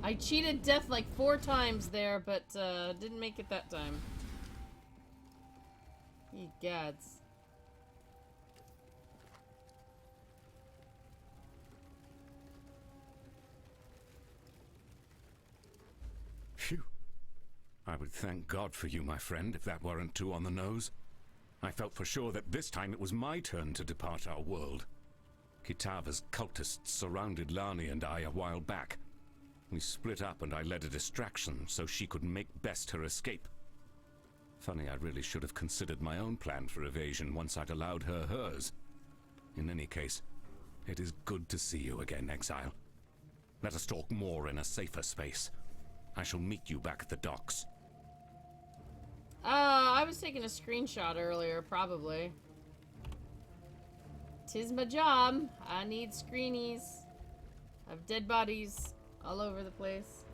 I cheated death like 4 times there, but didn't make it that time. Ye gads. Phew. I would thank God for you, my friend, if that weren't too on the nose. I felt for sure that this time it was my turn to depart our world. Kitava's cultists surrounded Lani and I a while back. We split up and I led a distraction so she could make best her escape. Funny, I really should have considered my own plan for evasion once I'd allowed her hers. In any case, it is good to see you again, Exile. Let us talk more in a safer space. I shall meet you back at the docks. I was taking a screenshot earlier, probably. 'Tis my job. I need screenies. I have dead bodies all over the place.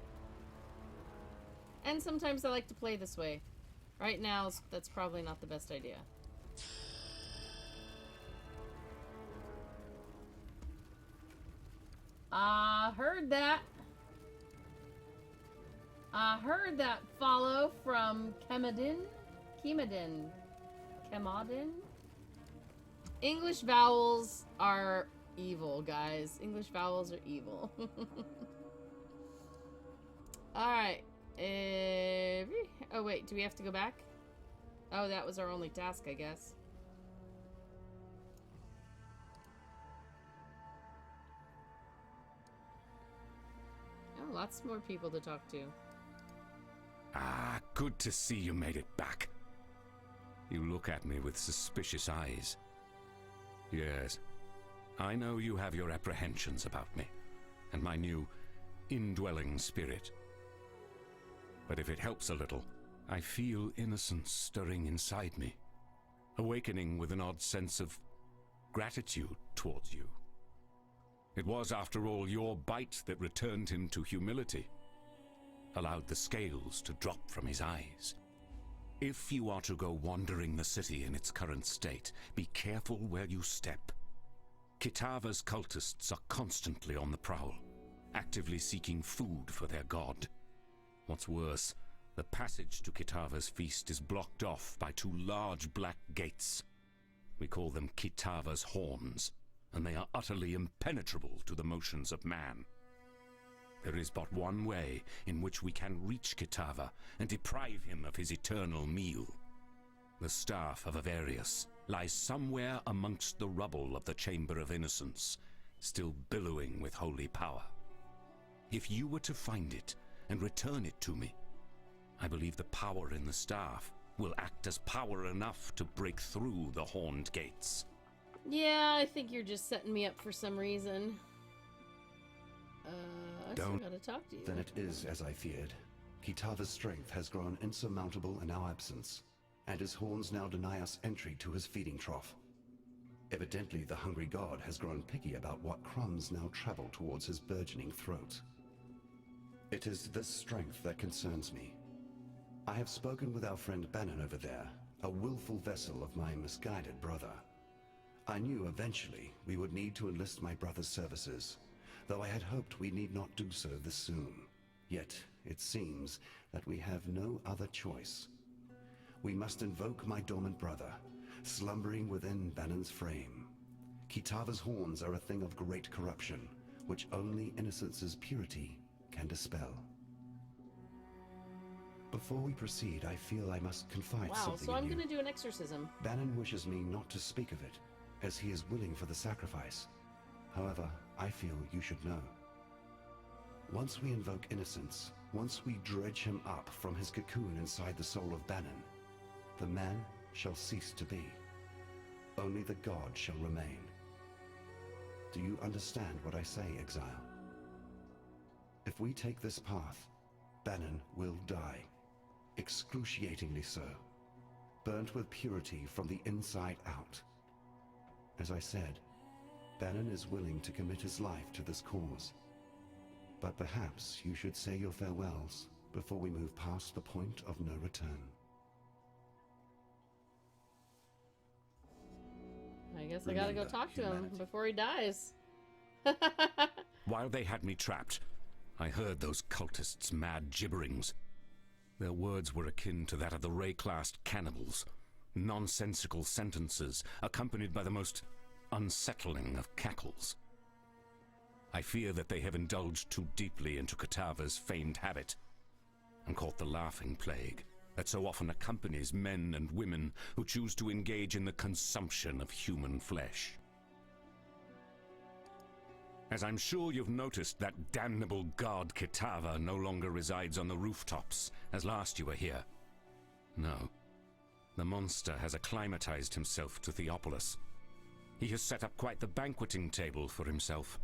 And sometimes I like to play this way. Right now, that's probably not the best idea. I heard that. I heard that follow from Kemadin. English vowels are evil, guys. English vowels are evil. Alright. Oh, wait. Do we have to go back? Oh, that was our only task, I guess. Oh, lots more people to talk to. Ah, good to see you made it back. You look at me with suspicious eyes. Yes, I know you have your apprehensions about me, and my new indwelling spirit. But if it helps a little, I feel innocence stirring inside me, awakening with an odd sense of gratitude towards you. It was, after all, your bite that returned him to humility, allowed the scales to drop from his eyes. If you are to go wandering the city in its current state, be careful where you step. Kitava's cultists are constantly on the prowl, actively seeking food for their god. What's worse, the passage to Kitava's feast is blocked off by 2 large black gates. We call them Kitava's horns, and they are utterly impenetrable to the motions of man. There is but one way in which we can reach Kitava and deprive him of his eternal meal. The staff of Avarius lies somewhere amongst the rubble of the Chamber of Innocence, still billowing with holy power. If you were to find it and return it to me, I believe the power in the staff will act as power enough to break through the horned gates. Yeah, I think you're just setting me up for some reason. I still gotta talk to you. Then it is as I feared. Kitava's strength has grown insurmountable in our absence, and his horns now deny us entry to his feeding trough. Evidently, the hungry god has grown picky about what crumbs now travel towards his burgeoning throat. It is this strength that concerns me. I have spoken with our friend Bannon over there, a willful vessel of my misguided brother. I knew eventually we would need to enlist my brother's services, though I had hoped we need not do so this soon. Yet, it seems that we have no other choice. We must invoke my dormant brother, slumbering within Bannon's frame. Kitava's horns are a thing of great corruption, which only Innocence's purity can dispel. Before we proceed, I feel I must confide Wow, something so I'm in you. gonna do an exorcism. Bannon wishes me not to speak of it, as he is willing for the sacrifice. However, I feel you should know. Once we invoke Innocence, once we dredge him up from his cocoon inside the soul of Bannon, the man shall cease to be. Only the god shall remain. Do you understand what I say, Exile? If we take this path, Bannon will die. Excruciatingly so. Burnt with purity from the inside out. As I said, Bannon is willing to commit his life to this cause. But perhaps you should say your farewells before we move past the point of no return. I guess I gotta go Remember talk to him humanity. before he dies. While they had me trapped, I heard those cultists' mad gibberings. Their words were akin to that of the Ray-classed cannibals. Nonsensical sentences accompanied by the most unsettling of cackles. I fear that they have indulged too deeply into Kitava's famed habit and caught the laughing plague that so often accompanies men and women who choose to engage in the consumption of human flesh. As I'm sure you've noticed, that damnable god Kitava no longer resides on the rooftops as last you were here. No. The monster has acclimatized himself to Theopolis. He has set up quite the banqueting table for himself.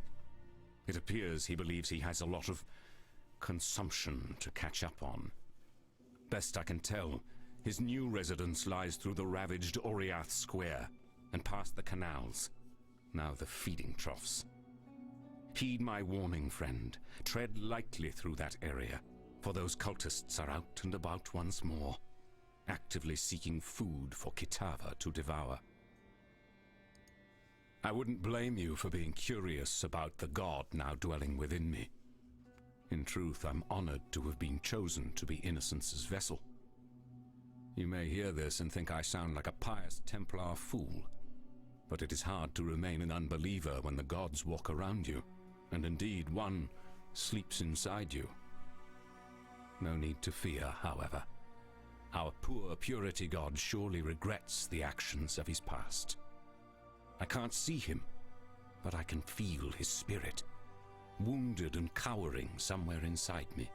It appears he believes he has a lot of consumption to catch up on. Best I can tell, his new residence lies through the ravaged Oriath Square and past the canals, now the feeding troughs. Heed my warning, friend. Tread lightly through that area, for those cultists are out and about once more, actively seeking food for Kitava to devour. I wouldn't blame you for being curious about the god now dwelling within me. In truth, I'm honored to have been chosen to be Innocence's vessel. You may hear this and think I sound like a pious Templar fool, but it is hard to remain an unbeliever when the gods walk around you, and indeed one sleeps inside you. No need to fear, however. Our poor purity god surely regrets the actions of his past. I can't see him, but I can feel his spirit, wounded and cowering somewhere inside me.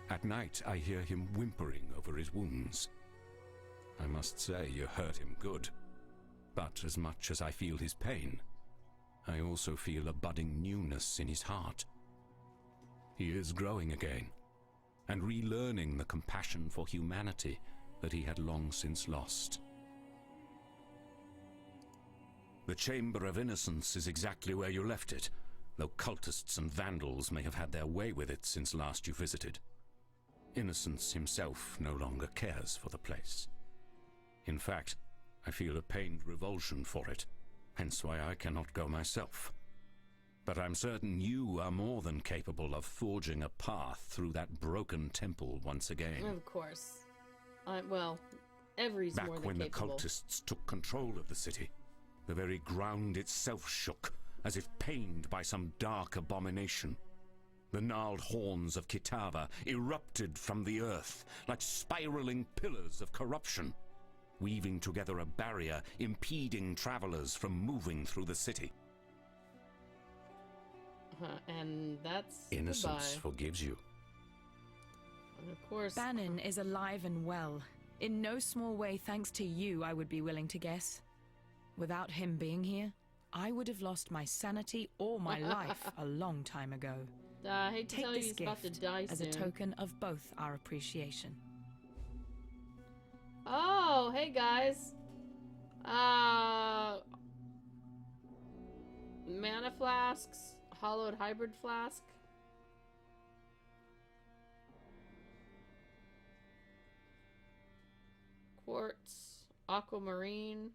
At night, I hear him whimpering over his wounds. I must say you hurt him good, but as much as I feel his pain, I also feel a budding newness in his heart. He is growing again, and relearning the compassion for humanity that he had long since lost. The Chamber of Innocence is exactly where you left it, though cultists and vandals may have had their way with it since last you visited. Innocence himself no longer cares for the place. In fact, I feel a pained revulsion for it, hence why I cannot go myself. But I'm certain you are more than capable of forging a path through that broken temple once again. Of course. Well, Every's more Back than when capable. the cultists took control of the city, the very ground itself shook, as if pained by some dark abomination. The gnarled horns of Kitava erupted from the earth like spiraling pillars of corruption, weaving together a barrier impeding travelers from moving through the city. And that's Innocence goodbye. forgives you. And of course. Bannon is alive and well. In no small way thanks to you, I would be willing to guess. Without him being here, I would have lost my sanity or my life a long time ago. I hate to Take tell you this he's about to gift die as soon. a token of both our appreciation. Oh, hey guys. Mana flasks, hollowed hybrid flask. Quartz, aquamarine,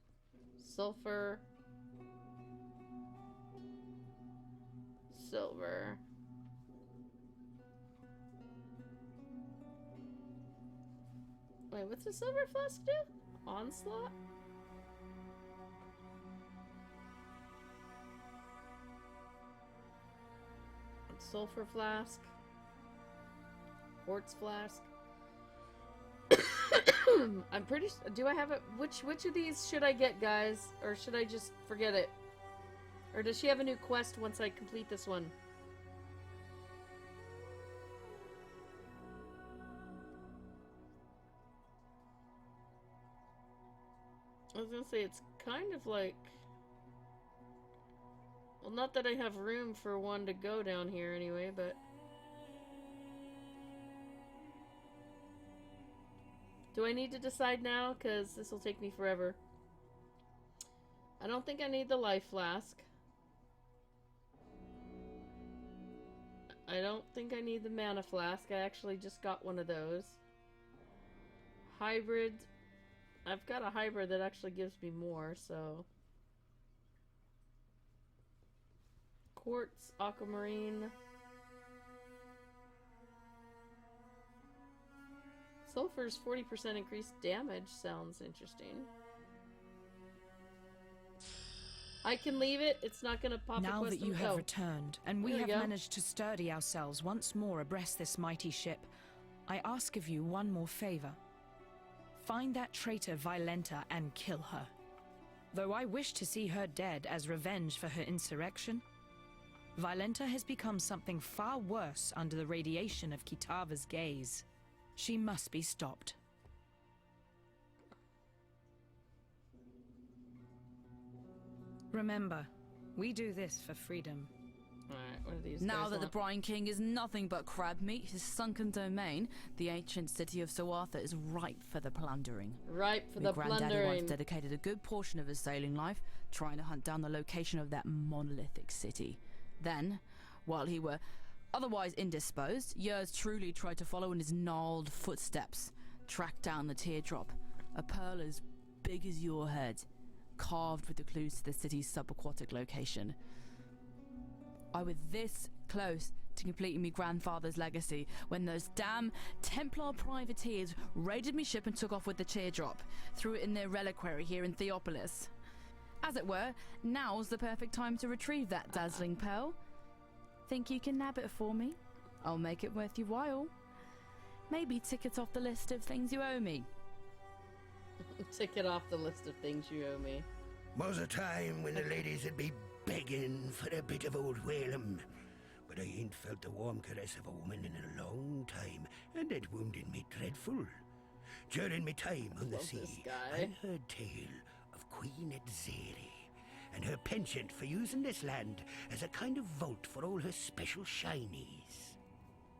sulfur, silver. Wait, what's a silver flask do? Onslaught? Sulfur flask. Quartz flask. I'm pretty. Do I have it? Which of these should I get, guys? Or should I just forget it? Or does she have a new quest once I complete this one? I was gonna say it's kind of like. Well, not that I have room for one to go down here anyway, but. Do I need to decide now? Because this will take me forever. I don't think I need the life flask. I don't think I need the mana flask. I actually just got one of those. Hybrid. I've got a hybrid that actually gives me more, so. Quartz, aquamarine. Sulfur's 40% increased damage sounds interesting. I can leave it. It's not going to pop a Now quest. that you have returned, and we There we have go. managed to sturdy ourselves once more abreast this mighty ship, I ask of you one more favor. Find that traitor Violenta and kill her. Though I wish to see her dead as revenge for her insurrection, Violenta has become something far worse under the radiation of Kitava's gaze. She must be stopped. Remember, we do this for freedom. Alright, what are these Now guys that the want? Brine King is nothing but crab meat, his sunken domain, the ancient city of Soartha is ripe for the plundering. Ripe for My the granddaddy once plundering. dedicated a good portion of his sailing life trying to hunt down the location of that monolithic city. Then, while he were otherwise indisposed, yours truly tried to follow in his gnarled footsteps, track down the teardrop, a pearl as big as your head, carved with the clues to the city's subaquatic location. I was this close to completing my grandfather's legacy when those damn Templar privateers raided me ship and took off with the teardrop, threw it in their reliquary here in Theopolis. As it were, now's the perfect time to retrieve that dazzling pearl. Think you can nab it for me? I'll make it worth your while. Maybe tick it off the list of things you owe me. Tick it off the list of things you owe me. Was a time when the ladies would be begging for a bit of old Whalem. But I ain't felt the warm caress of a woman in a long time, and it wounded me dreadful. During me time on the Love this sea, guy. I heard tale of Queen Exile and her penchant for using this land as a kind of vault for all her special shinies.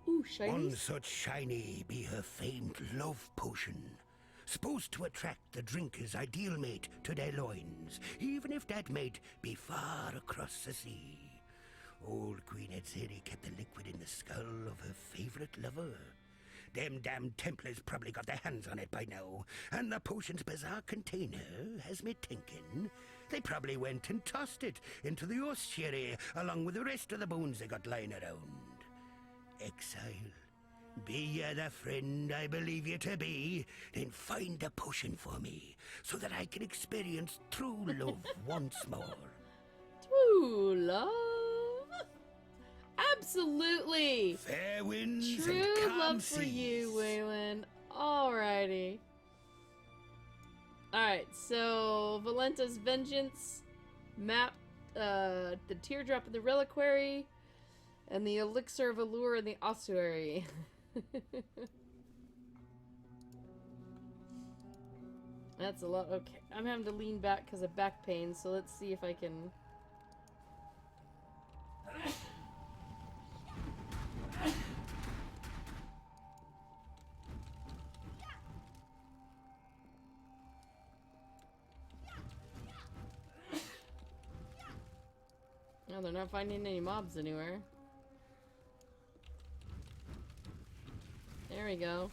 Ooh, One shinies. such shiny be her famed love potion, supposed to attract the drinker's ideal mate to their loins, even if that mate be far across the sea. Old Queen Edzeri kept the liquid in the skull of her favorite lover. Them damn Templars probably got their hands on it by now, and the potion's bizarre container has me thinking they probably went and tossed it into the ossuary along with the rest of the bones they got lying around. Exile, be ye the friend I believe you to be, then find the potion for me, so that I can experience true love once more. True love. Absolutely. Fair winds True and calm love for you, seas. Waylon. Alrighty. Alright, so Valenta's Vengeance, map, the Teardrop in the Reliquary, and the Elixir of Allure in the Ossuary. That's a lot. Okay, I'm having to lean back because of back pain, so let's see if I can... No, they're not finding any mobs anywhere. There we go.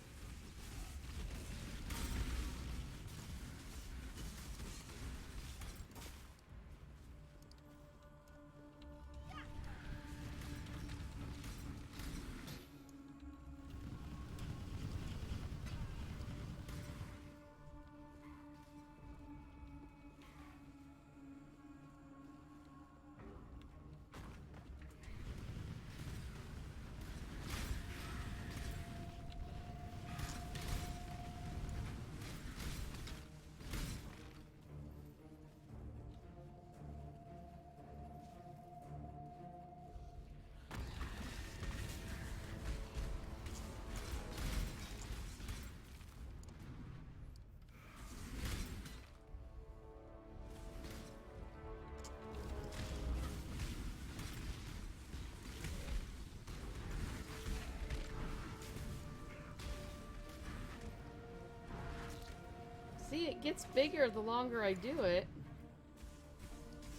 see, it gets bigger the longer I do it.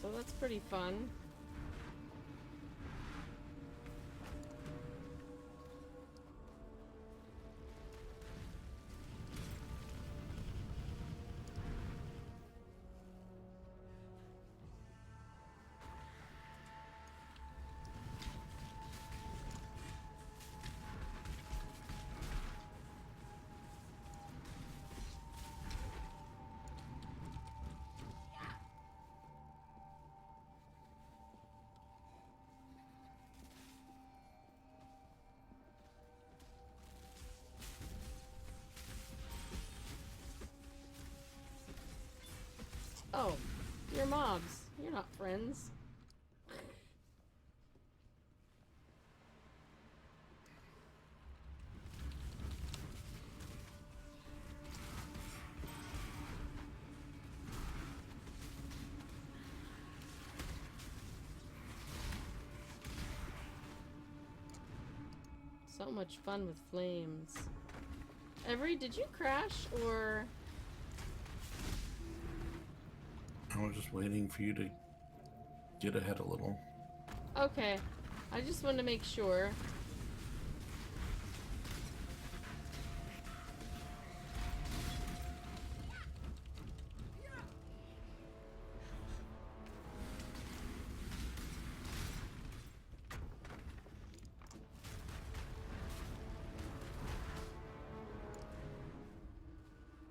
So that's pretty fun. Oh, you're mobs. You're not friends. So much fun with flames. Every, did you crash or... I was just waiting for you to get ahead a little. Okay. I just wanted to make sure.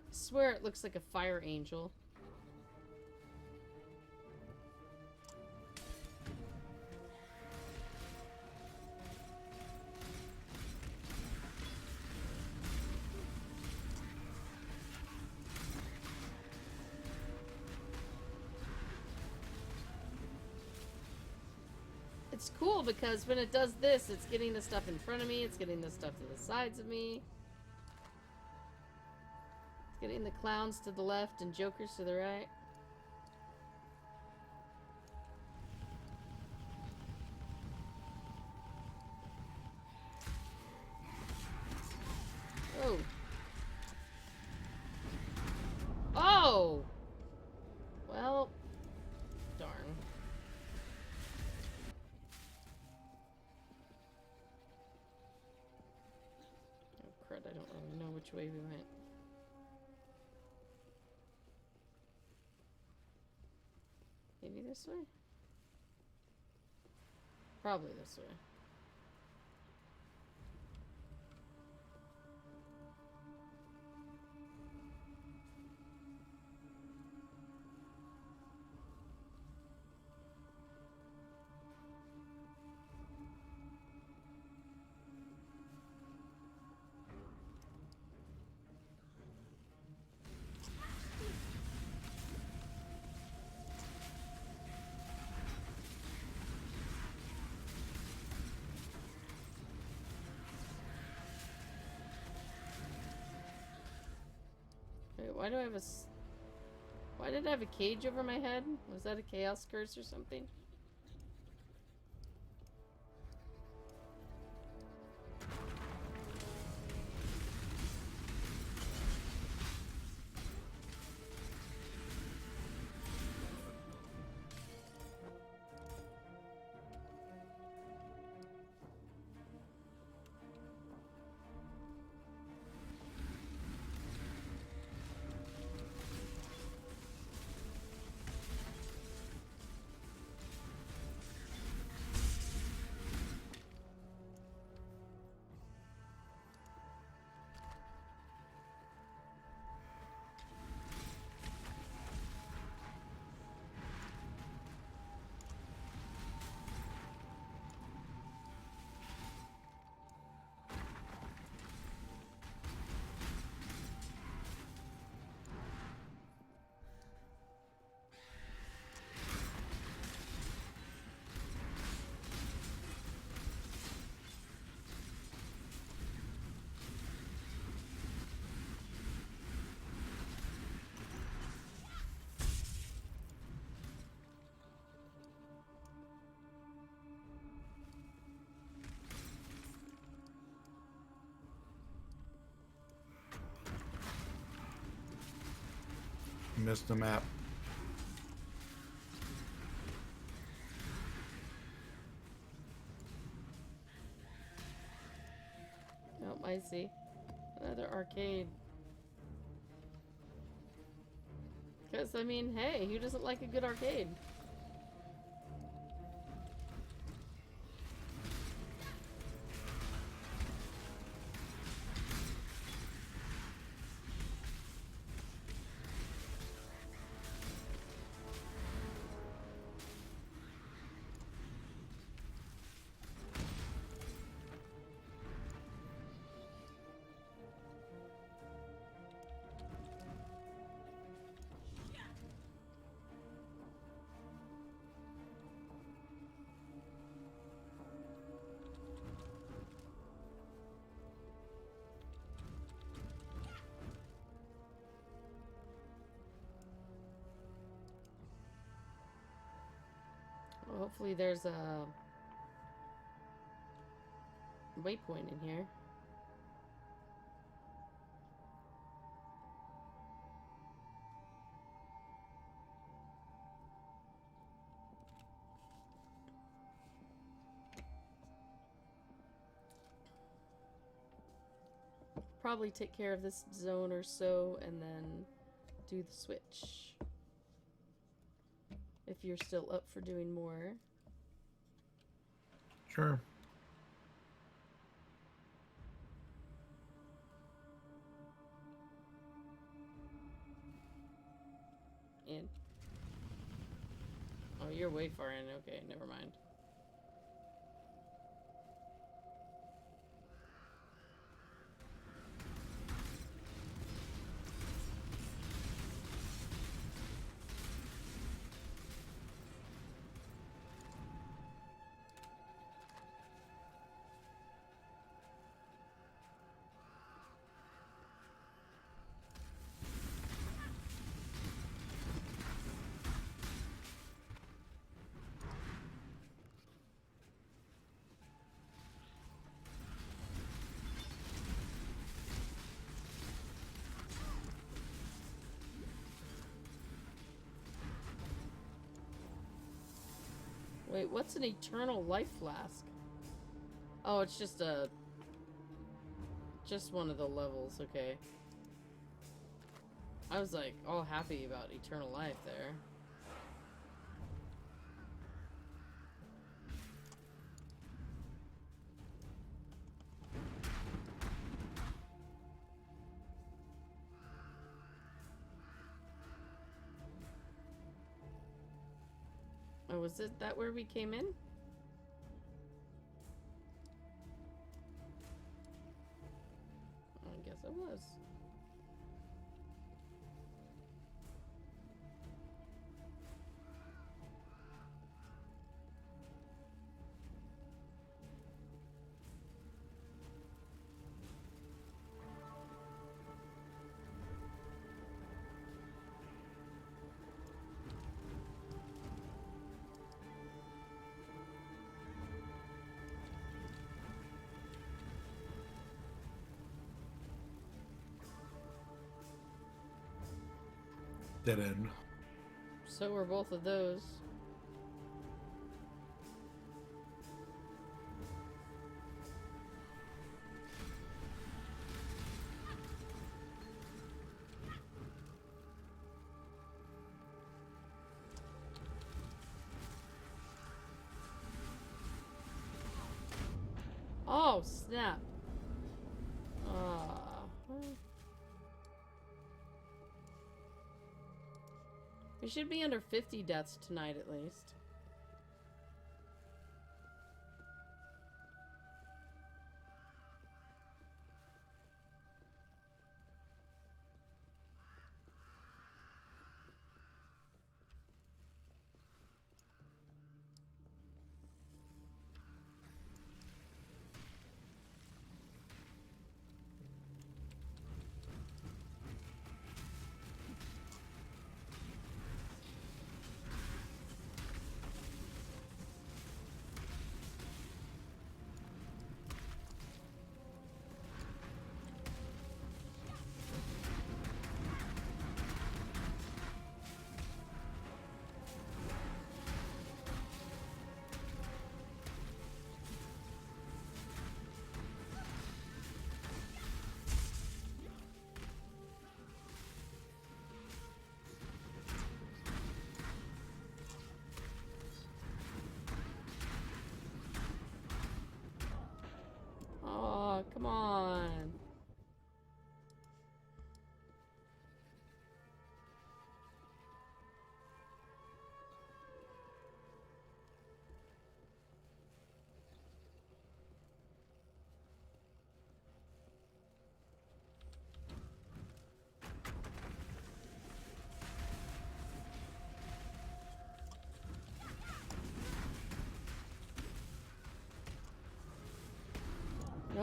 I swear it looks like a fire angel. It's cool because when it does this, it's getting the stuff in front of me, it's getting the stuff to the sides of me. It's getting the clowns to the left and jokers to the right. Oh. Oh! Well, darn. Oh crud, I don't really know which way we went. Maybe this way? Probably this way. Wait, why do I have a... Why did I have a cage over my head? Was that a chaos curse or something? Missed the map. Oh, I see. Another arcade. Because, I mean, hey, who doesn't like a good arcade? Well, hopefully there's a waypoint in here. Probably take care of this zone or so and then do the switch. If you're still up for doing more. Sure. In. Oh, you're way far in. Okay, never mind. Wait, what's an eternal life flask? Oh, it's just one of the levels, okay. I was like all happy about eternal life there. Oh, was it that where we came in? I guess it was. Dead end. So were both of those. Oh, snap. We should be under 50 deaths tonight at least.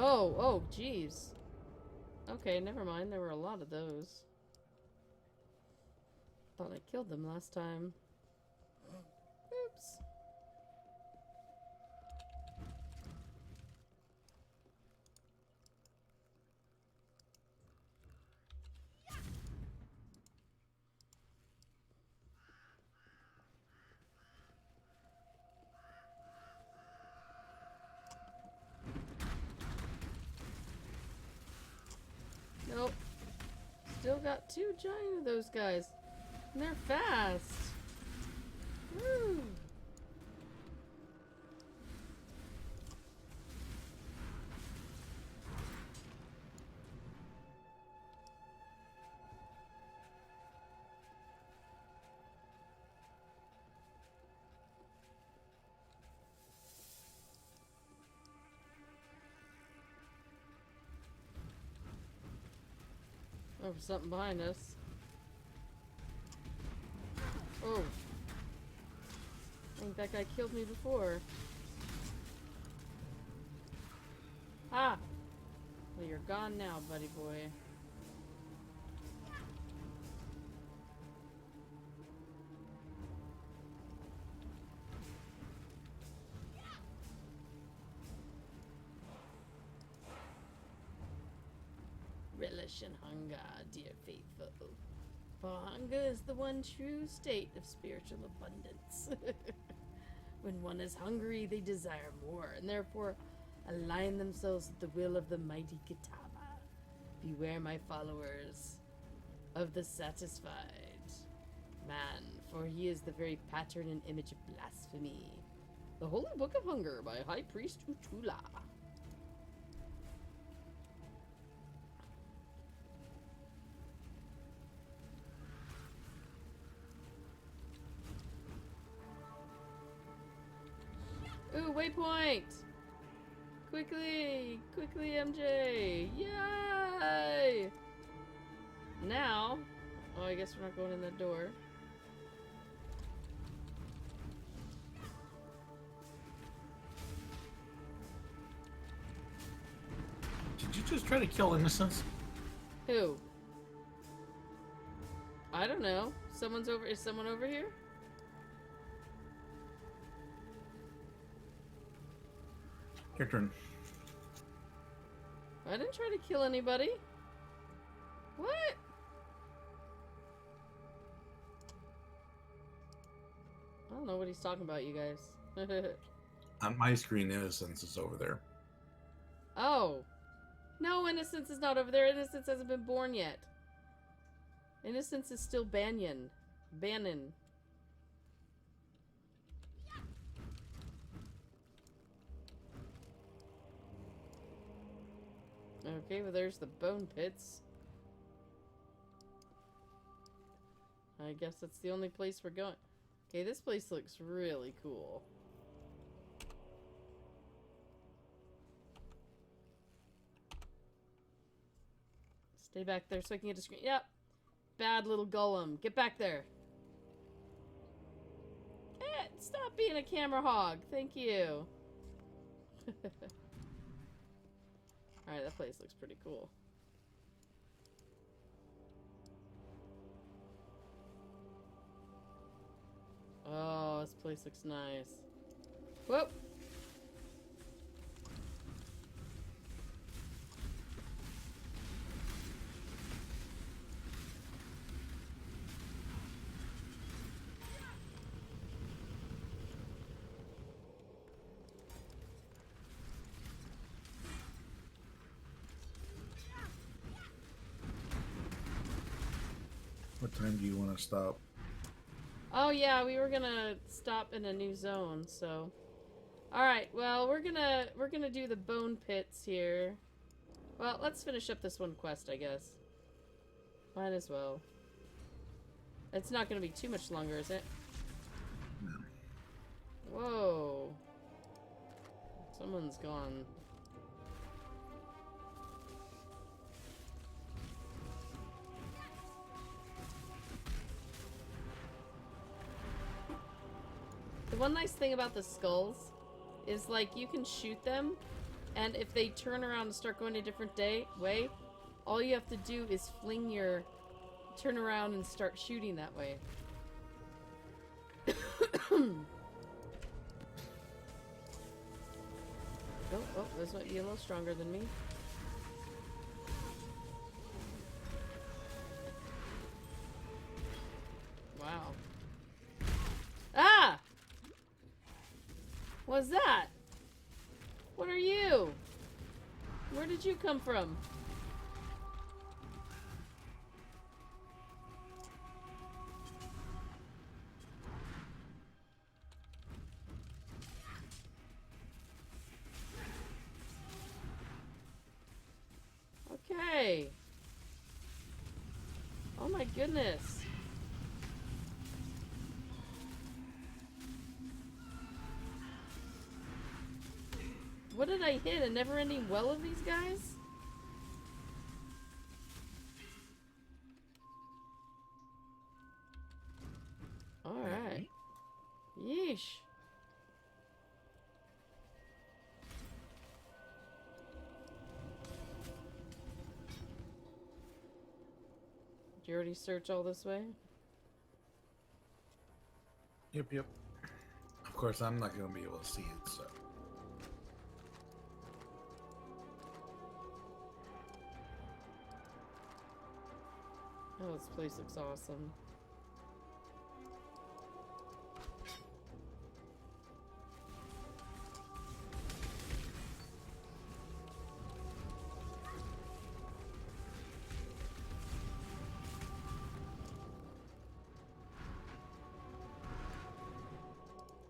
Oh, jeez. Okay, never mind. There were a lot of those. Thought I killed them last time. Oops. Nope. Still got 2 giant of those guys. And they're fast. Woo. Oh, there's something behind us. Oh. I think that guy killed me before. Ah! Well, you're gone now, buddy boy. Relish in hunger, dear faithful. For hunger is the one true state of spiritual abundance. When one is hungry, they desire more, and therefore align themselves with the will of the mighty Kitava. Beware, my followers, of the satisfied man, for he is the very pattern and image of blasphemy. The Holy Book of Hunger by High Priest Utula. Ooh, waypoint! Quickly! Quickly, MJ! Yay! Now... Oh, I guess we're not going in that door. Did you just try to kill innocents? Who? I don't know. Someone's over... Is someone over here? Your turn. I didn't try to kill anybody. What? I don't know what he's talking about, you guys. On my screen, Innocence is over there. Oh. No, Innocence is not over there. Innocence hasn't been born yet. Innocence is still Banyan. Bannon. Okay, well there's the bone pits. I guess that's the only place we're going. Okay, this place looks really cool. Stay back there so I can get a screen. Yep. Bad little golem. Get back there. Stop being a camera hog. Thank you. Alright, that place looks pretty cool. Oh, this place looks nice. Whoop! What time do you want to stop? Oh yeah, we were gonna stop in a new zone, so. Alright, well we're gonna do the bone pits here. Well, let's finish up this one quest, I guess. Might as well. It's not gonna be too much longer, is it? No. Whoa. Someone's gone. The one nice thing about the skulls is, like, you can shoot them And if they turn around and start going a different way, all you have to do is turn around and start shooting that way. Oh, this might be a little stronger than me. Wow. Ah! What's that? What are you? Where did you come from? Okay. Oh my goodness. What did I hit? A never-ending well of these guys? Alright. Yeesh. Did you already search all this way? Yep. Of course, I'm not going to be able to see it, so. Oh, this place looks awesome.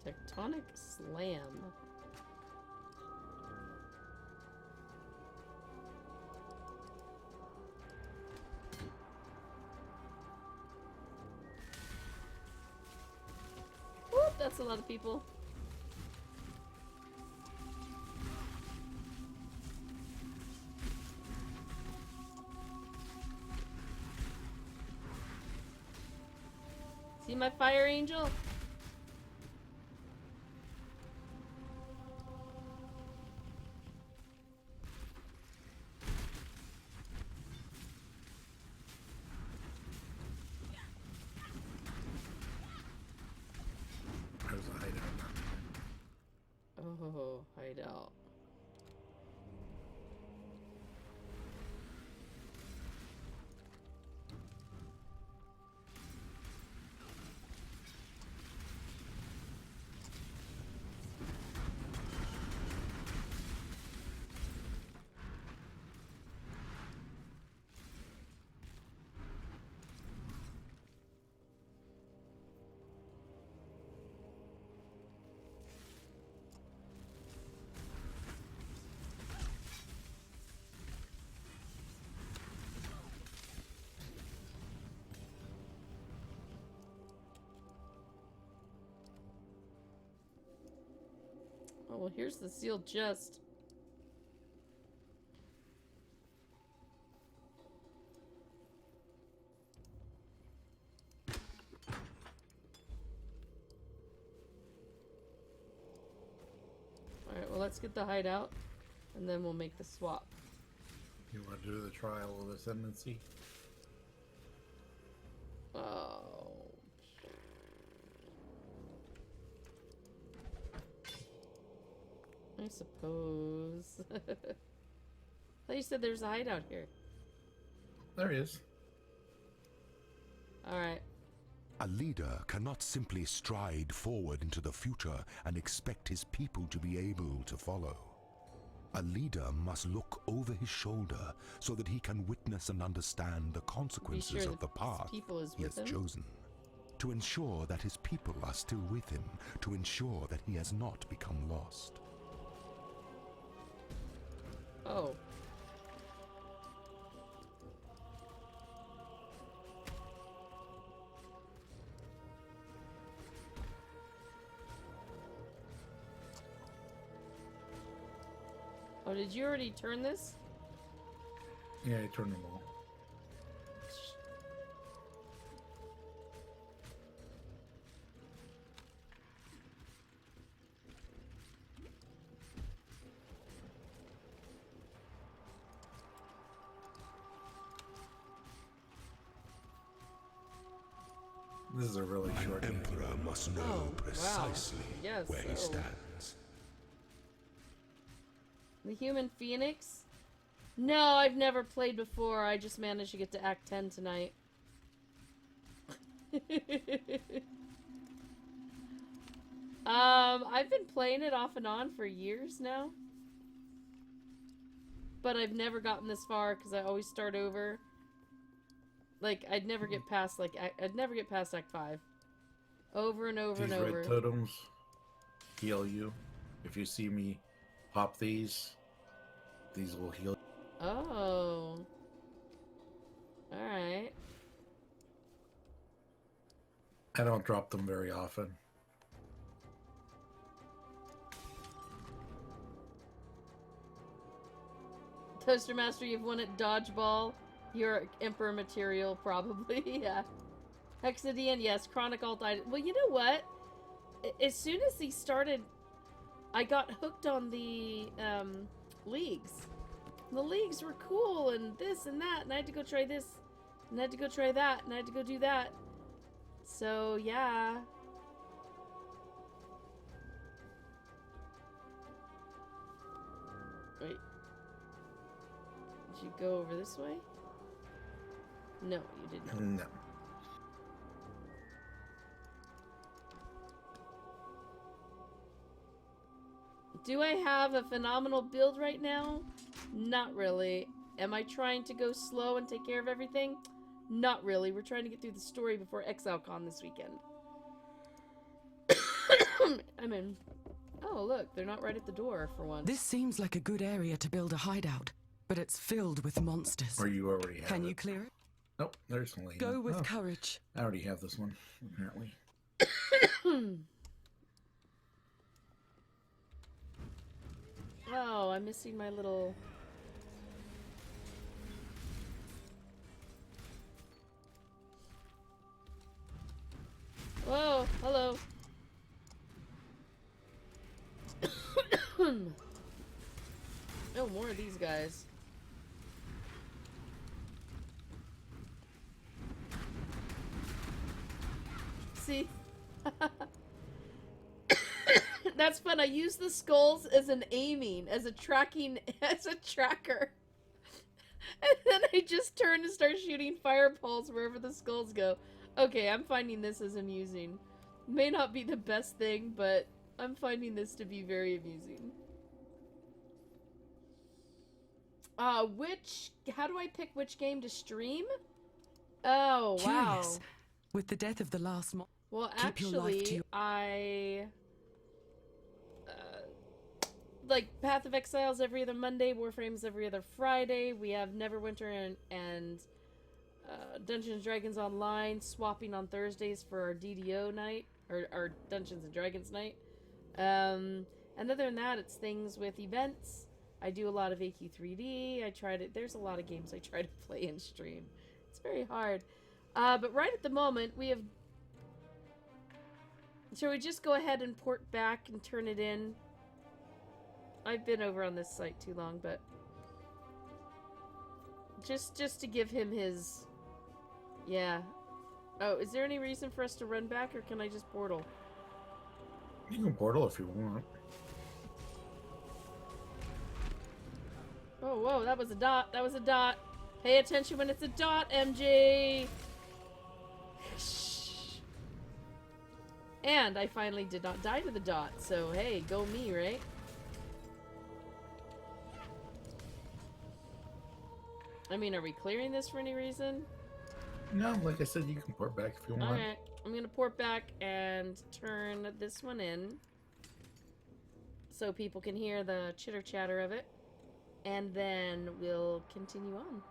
Tectonic Slam. Whoop, that's a lot of people. See my fire angel? There's a hideout. Oh, hideout. Oh, well, here's the sealed chest. Alright, well, let's get the hideout, and then we'll make the swap. You want to do the trial of ascendancy? Oh. I suppose. I thought you said there's a hideout here. There is. Alright. A leader cannot simply stride forward into the future and expect his people to be able to follow. A leader must look over his shoulder so that he can witness and understand the consequences of the path he has chosen. To ensure that his people are still with him, to ensure that he has not become lost. Oh. Oh, did you already turn this? Yeah, I turned them all. This is a really An short game. emperor must know Oh, wow. precisely Yes, where he so- stands. The Human Phoenix? No, I've never played before. I just managed to get to Act 10 tonight. I've been playing it off and on for years now. But I've never gotten this far because I always start over. Like, I'd never get past, I'd never get past Act 5. Over and over These and over. red totems heal you. If you see me pop these will heal. Oh. Alright. I don't drop them very often. Toaster Master, you've won at Dodgeball. You're Emperor material, probably. Yeah. Hexadian, yes. Chronic Alt. Well, you know what? As soon as he started, I got hooked on the leagues. The leagues were cool, and this and that, and I had to go try this, and I had to go try that, and I had to go do that. So, yeah. Wait. Did you go over this way? No, you did not. No. Do I have a phenomenal build right now? Not really. Am I trying to go slow and take care of everything? Not really. We're trying to get through the story before ExileCon this weekend. I'm in. Oh, look. They're not right at the door for once. This seems like a good area to build a hideout, but it's filled with monsters. Or you already have Can you it. clear it? Nope, there's Selena. Go with Oh, courage. I already have this one, apparently. Oh, I'm missing my little... Whoa, hello. Oh, more of these guys. See? That's fun. I use the skulls as an aiming, as a tracking, as a tracker. And then I just turn and start shooting fireballs wherever the skulls go. Okay, I'm finding this as amusing. May not be the best thing, but I'm finding this to be very amusing. How do I pick which game to stream? Oh, wow. Curious. With the death of the last Well, keep your life to actually, your- I... like, Path of Exile's every other Monday, Warframe's every other Friday. We have Neverwinter and Dungeons & Dragons Online swapping on Thursdays for our DDO night, or our Dungeons & Dragons night. And other than that, it's things with events. I do a lot of AQ3D. There's a lot of games I try to play and stream. It's very hard. But right at the moment, we have... Shall we just go ahead and port back and turn it in? I've been over on this site too long, but... Just to give him his... Yeah. Oh, is there any reason for us to run back, or can I just portal? You can portal if you want. Oh, whoa, that was a dot. That was a dot. Pay attention when it's a dot, MJ! And I finally did not die to the dot, so hey, go me, right? I mean, are we clearing this for any reason? No, like I said, you can port back if you want. Alright, I'm gonna port back and turn this one in so people can hear the chitter chatter of it, and then we'll continue on.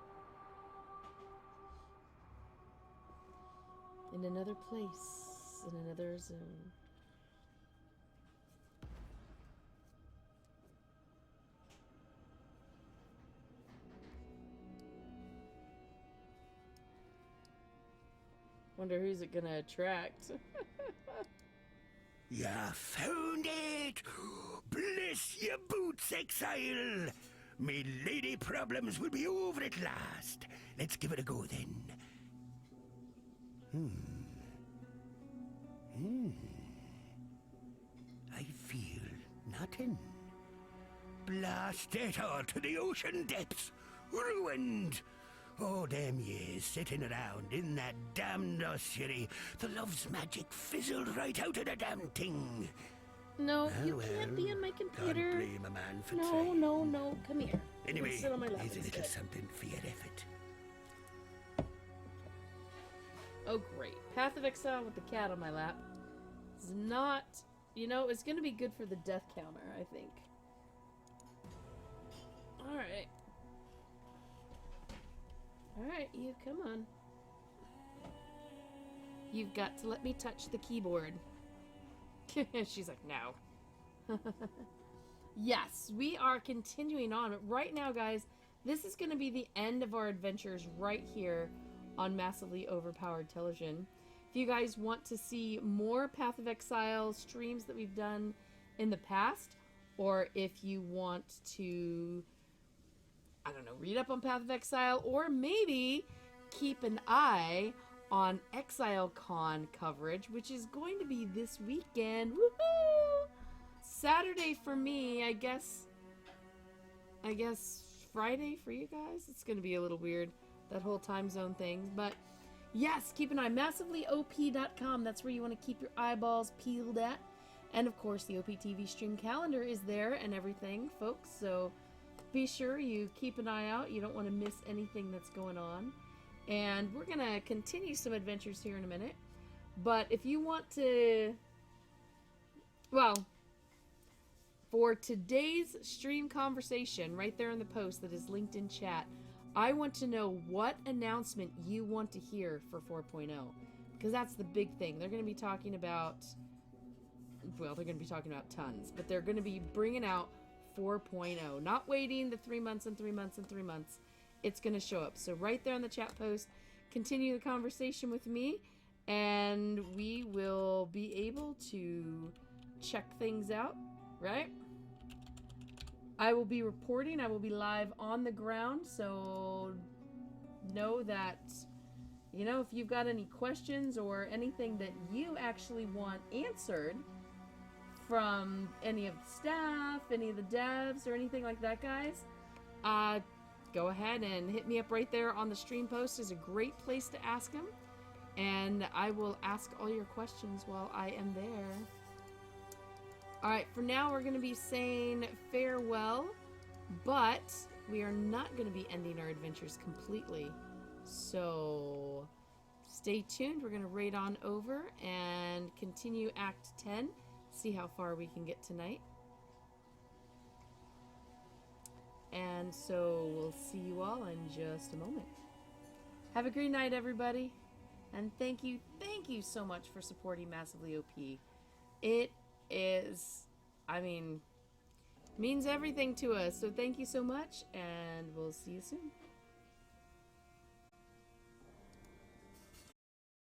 In another place, in another zone. Wonder who's it gonna attract. You found it! Bless your boots, Exile! Me lady problems will be over at last. Let's give it a go then. I feel nothing. Blast it all to the ocean depths. Ruined. All them years sitting around in that damned ossuary, the love's magic fizzled right out of the damn thing. No, Ah, you can't be on my computer. Can't blame a man for No, trying. no, no. Come here. You can Anyway, sit on my lap here's a little instead. something for your effort. Oh, great. Path of Exile with the cat on my lap. It's not... You know, it's going to be good for the death counter, I think. Alright. Alright, you, come on. You've got to let me touch the keyboard. She's like, no. Yes, we are continuing on. Right now, guys, this is going to be the end of our adventures right here on Massively Overpowered Television. If you guys want to see more Path of Exile streams that we've done in the past, or if you want to, I don't know, read up on Path of Exile, or maybe keep an eye on Exile Con coverage, which is going to be this weekend. Woohoo! Saturday for me, I guess Friday for you guys. It's going to be a little weird, that whole time zone thing, but yes, keep an eye. MassivelyOP.com. That's where you want to keep your eyeballs peeled at. And of course, the OPTV stream calendar is there and everything, folks. So be sure you keep an eye out. You don't want to miss anything that's going on. And we're going to continue some adventures here in a minute. But if you want to... Well, for today's stream conversation, right there in the post that is linked in chat, I want to know what announcement you want to hear for 4.0. Because that's the big thing. They're going to be talking about... Well, they're going to be talking about tons. But they're going to be bringing out 4.0. Not waiting the 3 months and 3 months and 3 months. It's going to show up. So right there in the chat post, continue the conversation with me. And we will be able to check things out. Right? I will be reporting. I will be live on the ground. So know that, you know, if you've got any questions or anything that you actually want answered from any of the staff, any of the devs, or anything like that, guys, go ahead and hit me up right there on the stream post. Is a great place to ask them. And I will ask all your questions while I am there. Alright, for now we're going to be saying farewell, but we are not going to be ending our adventures completely. So stay tuned. We're going to raid on over and continue Act 10. See how far we can get tonight. And so we'll see you all in just a moment. Have a great night, everybody. And thank you so much for supporting Massively OP. It is, I mean, means everything to us. So thank you so much, and we'll see you soon.